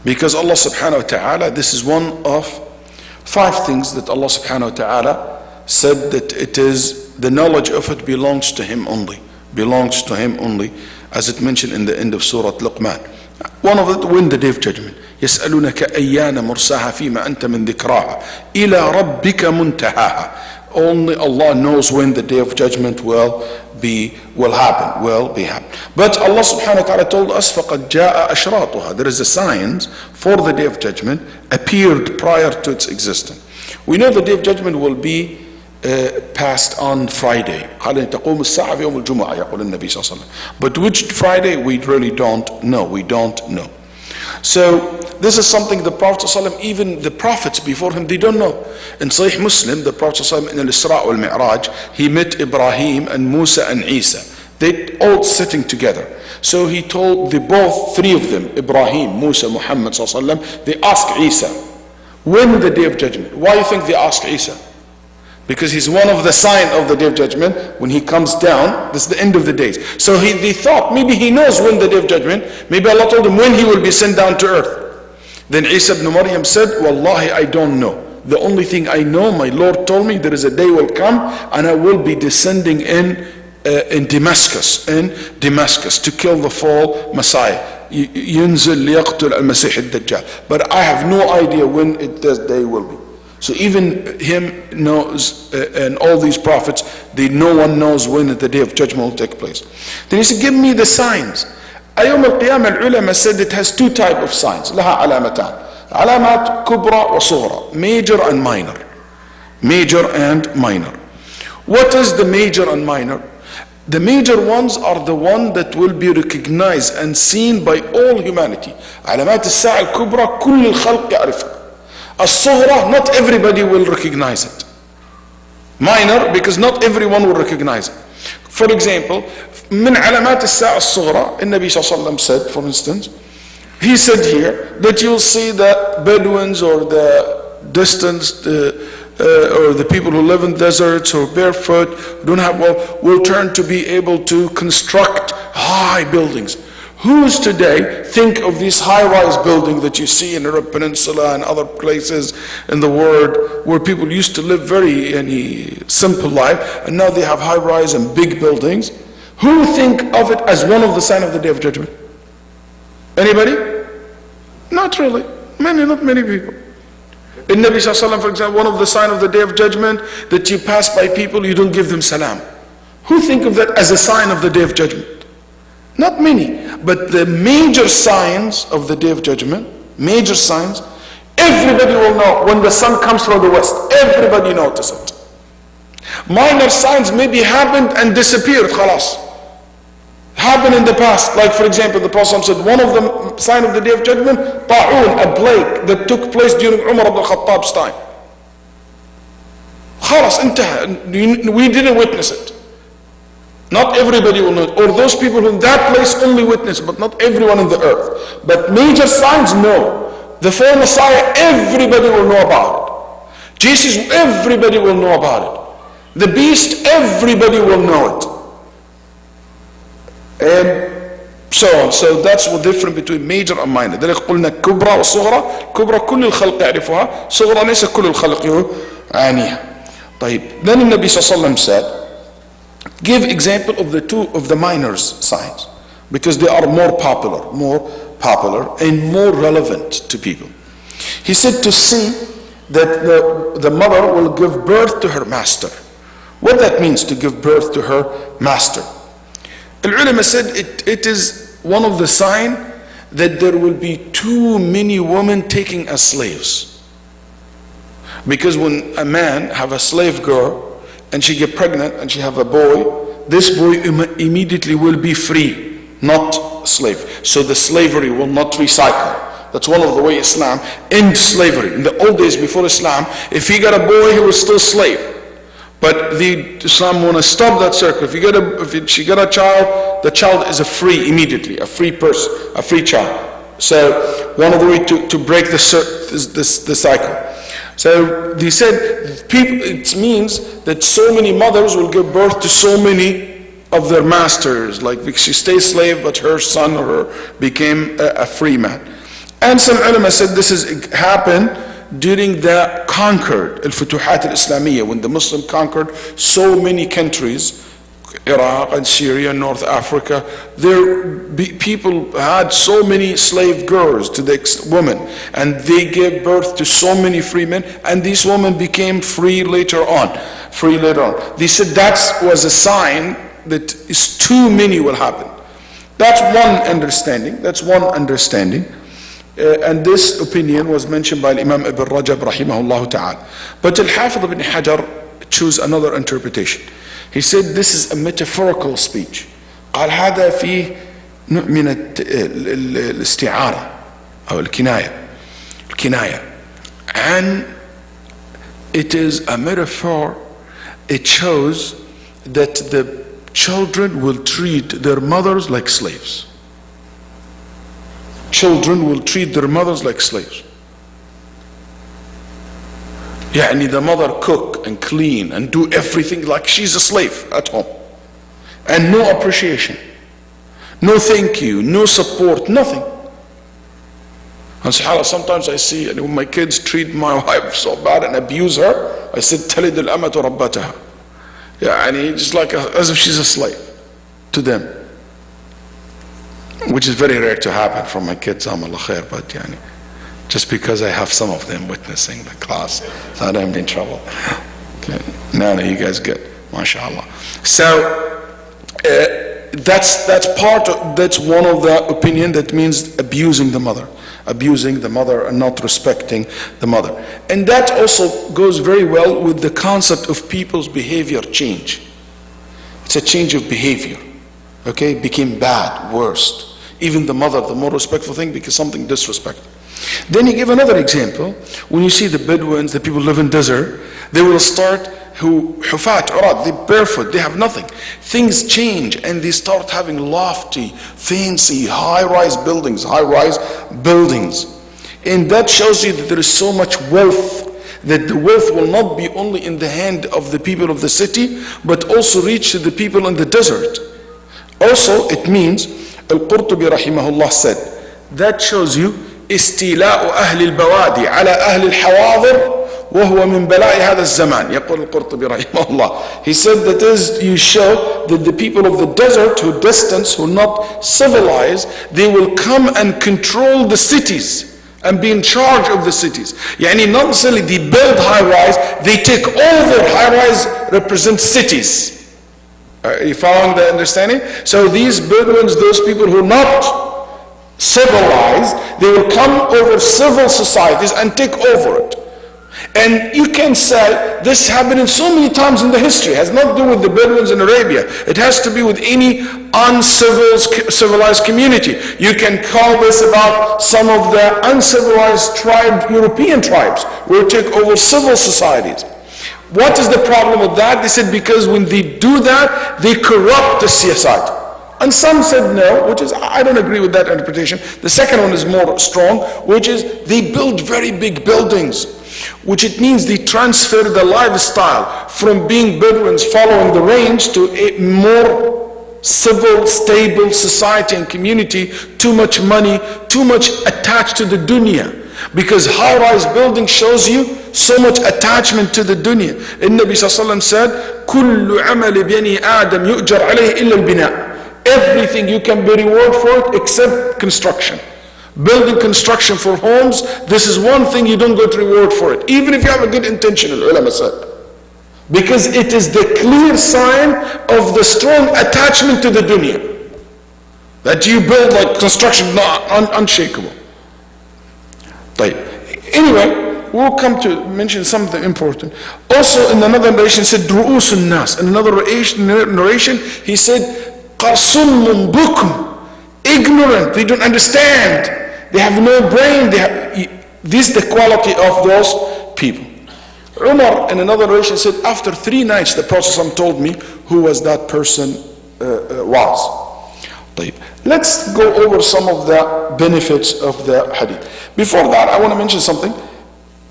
because Allah subhanahu wa ta'ala, this is one of 5 things that Allah subhanahu wa ta'ala said that it is, the knowledge of it belongs to Him only, as it mentioned in the end of Surah Luqman. One of it, when the day of judgment. يسألونك أيان مرساها فيما أنت من ذكراها إلى ربك منتهاها. Only Allah knows when the day of judgment will happen. But Allah subhanahu wa ta'ala told us, فَقَدْ جَاءَ أَشْرَاطُهَا. There is a signs for the day of judgment appeared prior to its existence. We know the day of judgment will be passed on Friday. قال تقوم الساعة في يوم الجمعة يقول النبي صلى الله عليه وسلم. But which Friday we really don't know. We don't know. So this is something the Prophet ﷺ, even the prophets before him, they don't know. In Sahih Muslim, the Prophet ﷺ in Al-Isra wal-Mi'raj, he met Ibrahim and Musa and Isa. They all sitting together. So he told both 3 of them, Ibrahim, Musa, Muhammad ﷺ, they asked Isa, when the day of judgment? Why do you think they asked Isa? Because he's one of the sign of the day of judgment. When he comes down, this is the end of the days. So they thought maybe he knows when the day of judgment. Maybe Allah told him when he will be sent down to earth. Then Isa ibn Maryam said, "Wallahi, I don't know. The only thing I know, my Lord told me there is a day will come and I will be descending in Damascus to kill the false Messiah. ينزل ليقتل المسيح الدجال. But I have no idea when this day will be." So even him knows, and all these prophets, no one knows when the day of judgment will take place. Then he said, "Give me the signs." يوم القيامة العلماء said it has 2 types of signs. لها علامتان. علامات كبرى وصغرى. Major and minor. Major and minor. What is the major and minor? The major ones are the one that will be recognized and seen by all humanity. علامات الساعة الكبرى كل الخلق يعرفها. الصغرى, not everybody will recognize it. Minor, because not everyone will recognize it. For example, من علامات الساعة الصغرى, النبي صلى الله عليه وسلم said, for instance, he said here that you'll see the Bedouins or the distanced or the people who live in deserts or barefoot, who don't have will turn to be able to construct high buildings. Who's today think of these high-rise buildings that you see in the Arab Peninsula and other places in the world where people used to live very simple life, and now they have high-rise and big buildings? Who think of it as one of the signs of the Day of Judgment? Anybody? Not really. Not many people. In Nabi Sallallahu Alaihi Wasallam, for example, one of the signs of the Day of Judgment, that you pass by people, you don't give them salam. Who think of that as a sign of the Day of Judgment? Not many. But the major signs of the Day of Judgment, major signs, everybody will know. When the sun comes from the west, everybody notice it. Minor signs maybe happened and disappeared, khalas. Happened in the past. Like for example, the Prophet said, one of the signs of the Day of Judgment, ta'un, a plague that took place during Umar ibn al-Khattab's time. Khalas, intaha. We didn't witness it. Not everybody will know it. Or those people in that place only witness, but not everyone on the earth. But major signs, no. The false Messiah, everybody will know about it. Jesus, everybody will know about it. The beast, everybody will know it. And so on. So that's the difference between major and minor. ذلك قلنا كبرى وصغرى. كبرى كل الخلق يعرفها. صغرى ليس كل الخلق يعانيها. طيب. Then the Nabi sallallahu alaihi wasallam said, give example of the minor signs, because they are more popular and more relevant to people. He said to see that the mother will give birth to her master. What that means, to give birth to her master? Al-ulama said it is one of the signs that there will be too many women taken as slaves. Because when a man have a slave girl and she get pregnant and she have a boy, this boy immediately will be free, not slave. So the slavery will not recycle. That's one of the way Islam ends slavery. In the old days before Islam, if he got a boy, he was still slave. But the Islam want to stop that circle. If she got a child, the child is a free immediately, a free person, a free child. So one of the way to break the cycle. So they said, it means that so many mothers will give birth to so many of their masters. Like she stays slave, but her son or her became a free man. And some ulama said this happened during the conquered, al-Futuhat al-Islamiyya, when the Muslim conquered so many countries, Iraq and Syria, North Africa. People had so many slave girls to the women, and they gave birth to so many free men, and these women became free later on. They said that was a sign that too many will happen. That's one understanding. And this opinion was mentioned by Imam Ibn Rajab rahimahullah ta'ala. But Al-Hafidh ibn Hajar chose another interpretation. He said this is a metaphorical speech. قال هذا فيه نوع من الاستعارة أو الكناية. And it is a metaphor. It shows that the children will treat their mothers like slaves. Children will treat their mothers like slaves. Yani the mother cook and clean and do everything like she's a slave at home. And no appreciation. No thank you, no support, nothing. And subhanAllah, sometimes I see, and when my kids treat my wife so bad and abuse her, I said, تَلِدُ الْأَمَةُ رَبَّتَهَا. Yani just like as if she's a slave to them. Which is very rare to happen from my kids, Amallah khair, but yani, just because I have some of them witnessing the class, so I don't be in trouble. Okay. No, you guys good, mashallah. So that's one of the opinion that means abusing the mother and not respecting the mother. And that also goes very well with the concept of people's behavior change. It's a change of behavior. Okay, became bad, worst. Even the mother, the more respectful thing, became something disrespectful. Then he gave another example. When you see the Bedouins, the people who live in desert, they will start hufat, urad, they barefoot, they have nothing. Things change and they start having lofty, fancy, high-rise buildings. And that shows you that there is so much wealth, that the wealth will not be only in the hand of the people of the city, but also reach to the people in the desert. Also, it means, Al-Qurtubi rahimahullah said, that shows you, استيلاء أهل البوادي على أهل الحواضر وهو من بلاء هذا الزمان. يقول القرطبي رحمه الله. He said that is, you show that the people of the desert who distance, who not civilized, they will come and control the cities and be in charge of the cities. Yani not necessarily they build high-rise, they take over. High-rise represents cities. Are you following the understanding? So these Bedouins, those people who are not civilized, they will come over civil societies and take over it. And you can say this happened in so many times in the history. It has not to do with the Bedouins in Arabia. It has to be with any uncivilized community. You can call this about some of the uncivilized European tribes who take over civil societies. What is the problem with that? They said because when they do that, they corrupt the siyasat. And some said no, which is, I don't agree with that interpretation. The second one is more strong, which is they build very big buildings, which it means they transfer the lifestyle from being Bedouins following the range to a more civil, stable society and community. Too much money, too much attached to the dunya. Because high-rise building shows you so much attachment to the dunya. And Nabi Sallallahu Alaihi Wasallam said, كُلُّ عَمَلِ بَنِي آدَمْ يُؤْجَرْ عَلَيْهِ إِلَّا الْبِنَاءِ. Everything you can be rewarded for it except construction. Building construction for homes, this is one thing you don't get reward for it. Even if you have a good intention, ulama said. Because it is the clear sign of the strong attachment to the dunya. That you build like construction, not unshakable. Anyway, we'll come to mention something important. Also in another narration said ru'usun nas. In another narration he said qasummun bukum, ignorant, they don't understand, they have no brain, this is the quality of those people. Umar in another narration said after 3 nights the Prophet told me who was that person was. Let's go over some of the benefits of the hadith. Before that, I want to mention something.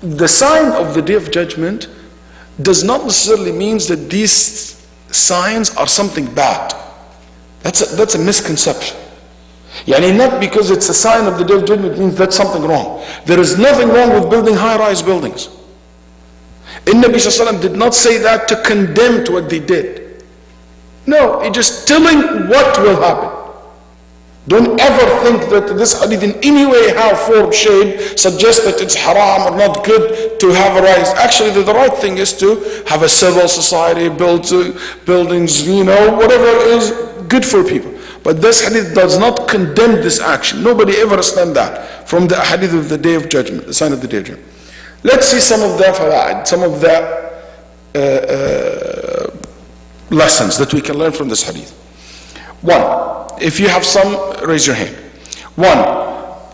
The sign of the Day of Judgment does not necessarily mean that these signs are something bad. That's a misconception. Yani not because it's a sign of the Day of Judgment means that's something wrong. There is nothing wrong with building high-rise buildings. And Nabi Sallallahu Alaihi Wasallam did not say that to condemn to what they did. No, he's just telling what will happen. Don't ever think that this hadith in any way, how, form, shape suggests that it's haram or not good to have a rise. Actually, the right thing is to have a civil society, build buildings, whatever is good for people. But this hadith does not condemn this action. Nobody ever understands that from the hadith of the Day of Judgment, the sign of the Day of Judgment. Let's see some of the fawaid, some of the lessons that we can learn from this hadith. One, if you have some, raise your hand. One,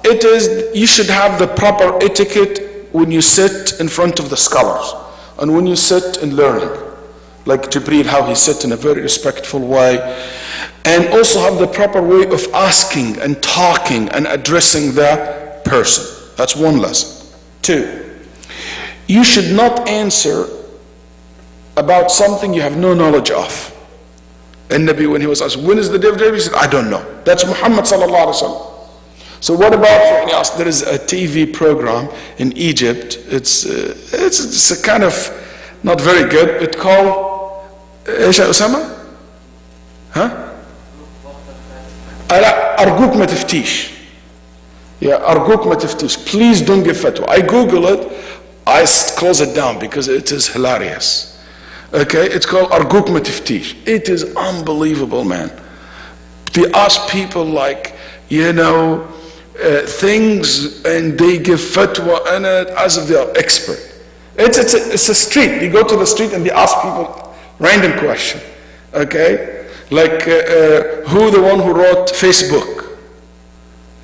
it is you should have the proper etiquette when you sit in front of the scholars and when you sit in learning. Like Jibreel, how he sat in a very respectful way. And also have the proper way of asking and talking and addressing the person. That's one lesson. Two, you should not answer about something you have no knowledge of. And Nabi, when he was asked, when is the Day of Judgment? He said, I don't know. That's Muhammad sallallahu alaihi wasallam. So what about, there is a TV program in Egypt. It's a kind of not very good. It's called, ايش يا أسامة؟ ها؟ أرجوك ما تفتيش. Yeah, أرجوك ما تفتيش. Please don't give fatwa. I Google it. I close it down because it is hilarious. Okay, it's called Arguk Matiftish. It is unbelievable, man. They ask people like, things and they give fatwa in it as if they are expert. It's a street. They go to the street and they ask people random question. Okay, like who the one who wrote Facebook?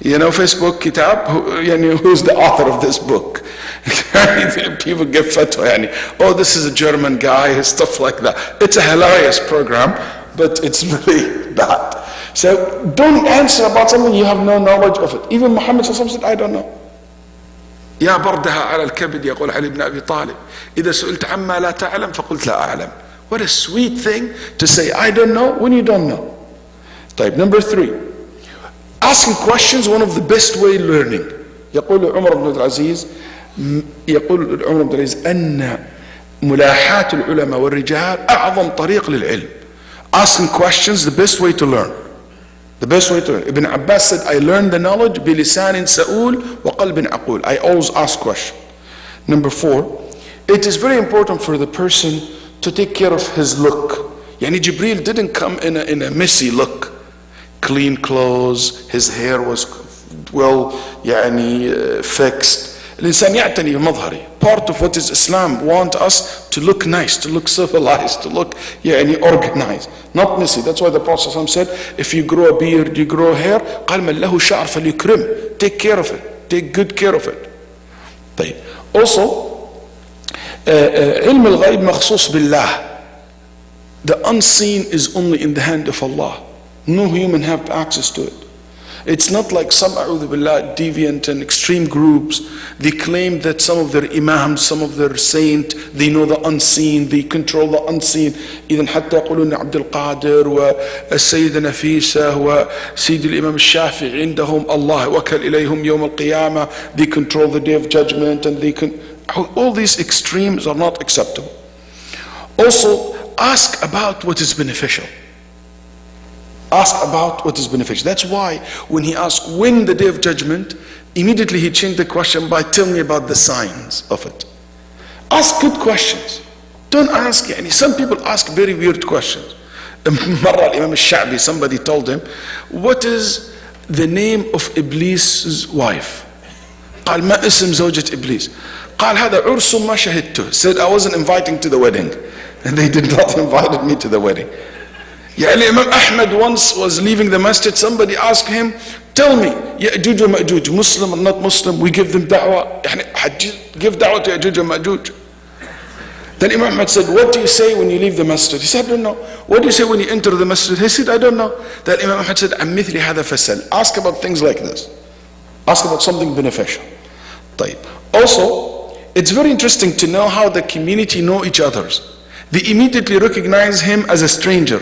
Facebook kitab, who's the author of this book? People give fatwa, oh, this is a German guy, stuff like that. It's a hilarious program, but it's really bad. So don't answer about something you have no knowledge of it. Even Muhammad said, I don't know. يا بردها على الكبد يقول علي بن أبي طالب إذا سئلت عما لا تعلم فقلت لا أعلم. What a sweet thing to say, I don't know, when you don't know. Type number 3. Asking questions, one of the best way learning. يقول عمر بن عبد العزيز أن ملاحاة العلماء والرجال أعظم طريق للعلم. Asking questions, the best way to learn. The best way to learn. Ibn Abbas said, I learned the knowledge بلسان سؤول وقلب عقول. I always ask questions. Number 4, it is very important for the person to take care of his look. Jibreel didn't come in a messy look. Clean clothes, his hair was well fixed. الإنسان يعتني بمظهره. Part of what is Islam want us to look nice, to look civilized, to look organized, not messy. That's why the Prophet said, if you grow a beard, you grow hair, قال من له شعر فليكرم. Take care of it. Take good care of it. طيب. Also, علم الغيب مخصوص بالله. The unseen is only in the hand of Allah. No human have access to it. It's not like some a'udhu billah, deviant and extreme groups. They claim that some of their imams, some of their saints, they know the unseen, they control the unseen. إذن حتى يقولون عبد القادر والسيدة نفيسة وسيد الإمام الشافعي عندهم الله وكل إليهم يوم القيامة. They control the Day of Judgment and they can. All these extremes are not acceptable. Also, ask about what is beneficial. Ask about what is beneficial. That's why when he asked when the Day of Judgment, immediately he changed the question by telling me about the signs of it. Ask good questions. Don't ask, some people ask very weird questions. مرة الإمام الشعبي, somebody told him, what is the name of Iblis's wife? قال ما اسم زوجة إبليس؟ قال هذا عرس ما شهدته. Said I wasn't inviting to the wedding. And they did not invite me to the wedding. يعني Imam Ahmad once was leaving the masjid, somebody asked him, tell me, Ya'juj wa Ma'juj, Muslim or not Muslim, we give them da'wah, give da'wah to Ya'juj wa Ma'juj. Then Imam Ahmad said, what do you say when you leave the masjid? He said, I don't know. What do you say when you enter the masjid? He said, I don't know. Then Imam Ahmad said, عن مثل هذا فسأل. Ask about things like this. Ask about something beneficial. طيب. Also, it's very interesting to know how the community know each others. They immediately recognize him as a stranger.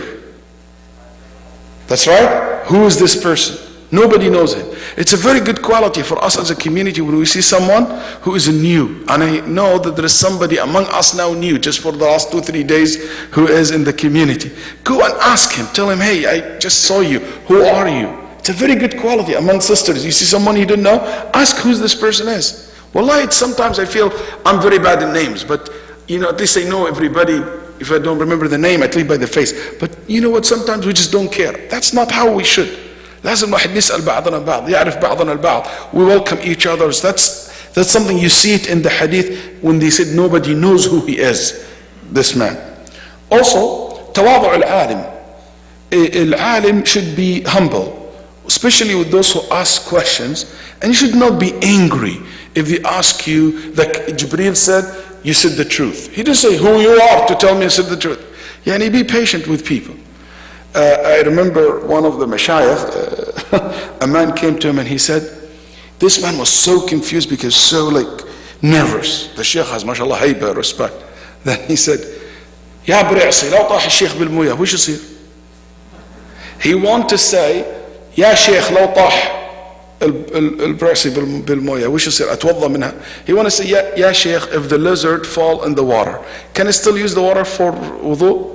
That's right. Who is this person? Nobody knows him. It's a very good quality for us as a community when we see someone who is new. And I know that there is somebody among us now new, just for the last 2-3 days, who is in the community. Go and ask him. Tell him, hey, I just saw you. Who are you? It's a very good quality among sisters. You see someone you didn't know, ask who this person is. Wallahi, sometimes I feel I'm very bad in names, but at least I know everybody. If I don't remember the name, at least by the face. But you know what, sometimes we just don't care. That's not how we should. لازم واحد نسأل بعضنا البعض يعرف بعضنا البعض. We welcome each other. That's something you see it in the hadith when they said nobody knows who he is, this man. Also, تواضع العالم. العالم should be humble, especially with those who ask questions, and you should not be angry if they ask you, like Jibreel said, you said the truth. He didn't say who you are to tell me I said the truth. Yani be patient with people. I remember one of the mashayikh, a man came to him and he said, this man was so confused because so nervous. The sheikh has mashallah hayba, respect. Then he said, Ya برعصي لو طاح الشيخ بالمويه وش يصير? He want to say, Ya sheikh لو طاح البرعصي بالمويه وش يصير اتوضا منها. He want to say, ya sheikh, if the lizard fall in the water, can I still use the water for wudu?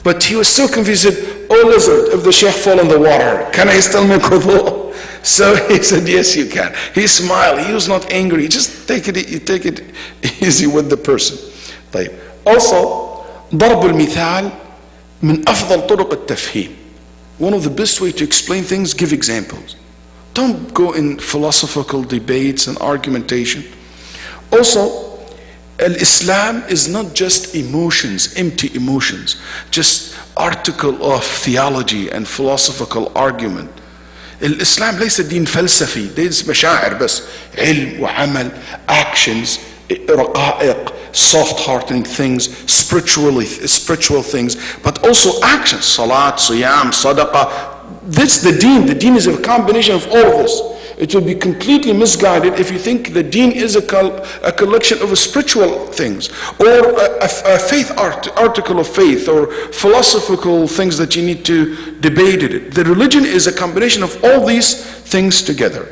But he was so confused. He said, oh lizard, if the sheikh fall in the water, can I still make wudu? So he said, yes you can. He smiled. He was not angry. Just take it easy with the person. طيب. Also, ضرب المثال من أفضل طرق التفهيم. One of the best way to explain things, give examples. Don't go in philosophical debates and argumentation. Also, Islam is not just emotions, empty emotions, just article of theology and philosophical argument. الإسلام ليس دين فلسفي. ليس مشاعر بس. علم وعمل, actions, رقائق, soft-heartening things, spiritual things, but also actions. Salat, siyam, sadaqah. That's the deen. The deen is a combination of all of this. It will be completely misguided if you think the deen is a collection of spiritual things or a faith article of faith or philosophical things that you need to debate it. The religion is a combination of all these things together.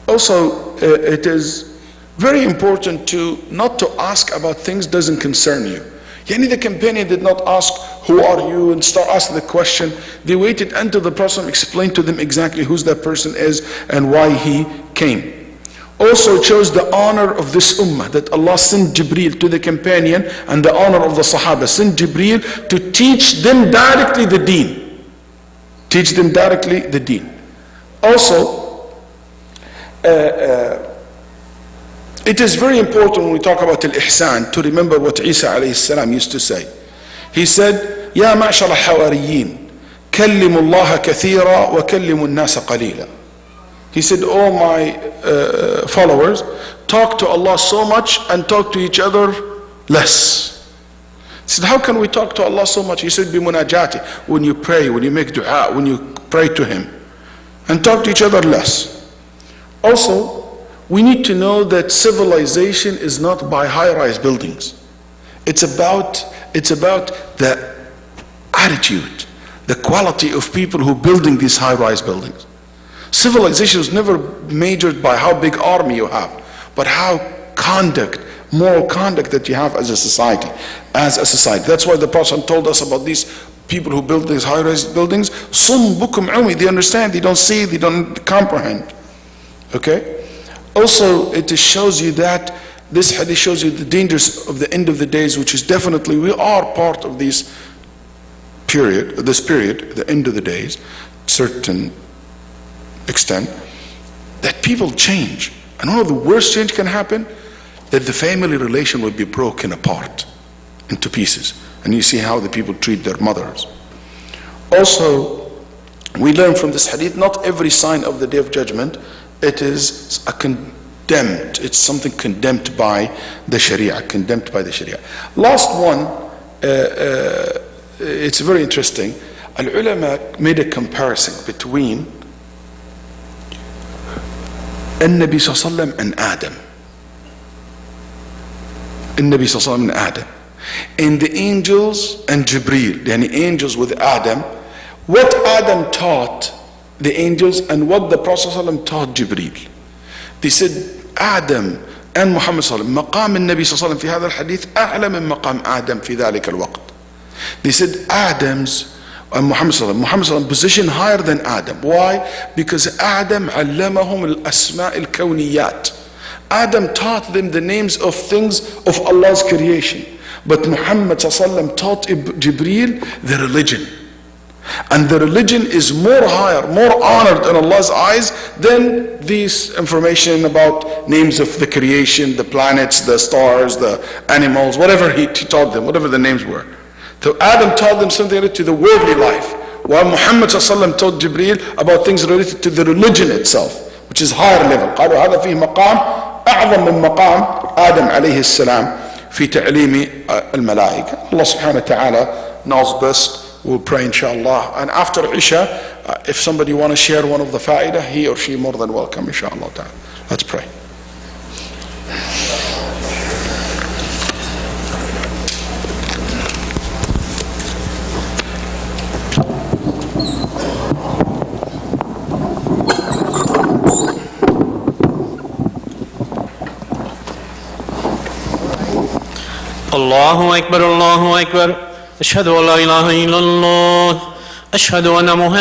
Also, it is very important not to ask about things doesn't concern you. Yani the companion did not ask, who are you, and start asking the question. They waited until the Prophet explained to them exactly who that person is and why he came. Also it shows the honor of this ummah, that Allah sent Jibreel to the companion, and the honor of the Sahaba, sent Jibreel to teach them directly the deen. Teach them directly the deen. Also, it is very important when we talk about al-ihsan to remember what Isa alayhi salam used to say. He said, Ya ma'shar al-hawariyin, kallimu Allah kathira wa kallimu al-nasa qalila. He said, oh my followers, talk to Allah so much and talk to each other less. He said, how can we talk to Allah so much? He said, bi munajati, when you pray, when you make dua, when you pray to Him, and talk to each other less. Also, we need to know that civilization is not by high-rise buildings. It's about the attitude, the quality of people who are building these high-rise buildings. Civilization is never measured by how big army you have, but how moral conduct that you have as a society. That's why the Prophet told us about these people who build these high-rise buildings. Sum bukum umi, they understand, they don't see, they don't comprehend. Okay? Also, it shows you that this hadith shows you the dangers of the end of the days, which is definitely we are part of this period, the end of the days, certain extent, that people change. And one of the worst change can happen, that the family relation would be broken apart into pieces. And you see how the people treat their mothers. Also, we learn from this hadith, not every sign of the Day of Judgment, it is a condemned, it's something condemned by the Sharia, condemned by the Sharia. Last one, it's very interesting. Al-ulama made a comparison between An-Nabi Sallallahu Alaihi Wasallam and Adam. An-Nabi Sallallahu Alaihi Wasallam and Adam. And the angels and Jibreel, the angels with Adam, what Adam taught the angels and what the Prophet ﷺ taught Jibreel. They said Adam and Muhammad ﷺ, مقام النبي صلى الله عليه وسلم في هذا الحديث أعلى من مقام آدم في ذلك الوقت. They said Adam's and Muhammad ﷺ position higher than Adam. Why? Because Adam علمهم الأسماء الكونيات. Adam taught them the names of things of Allah's creation. But Muhammad ﷺ taught Jibreel the religion. And the religion is more higher, more honored in Allah's eyes than this information about names of the creation, the planets, the stars, the animals, whatever he taught them, whatever the names were. So Adam taught them something related to the worldly life, while Muhammad ﷺ taught Jibreel about things related to the religion itself, which is higher level. قالوا هذا فيه مقام أعظم من مقام آدم عليه السلام في تعليم الملائكة. Allah subhanahu wa ta'ala knows best. We'll pray inshallah. And after Isha, if somebody want to share one of the fa'idah, he or she more than welcome inshallah ta'ala. Let's pray. Allahu Akbar, Allahu Akbar. أشهد أن لا إله إلا الله. أشهد أن محمد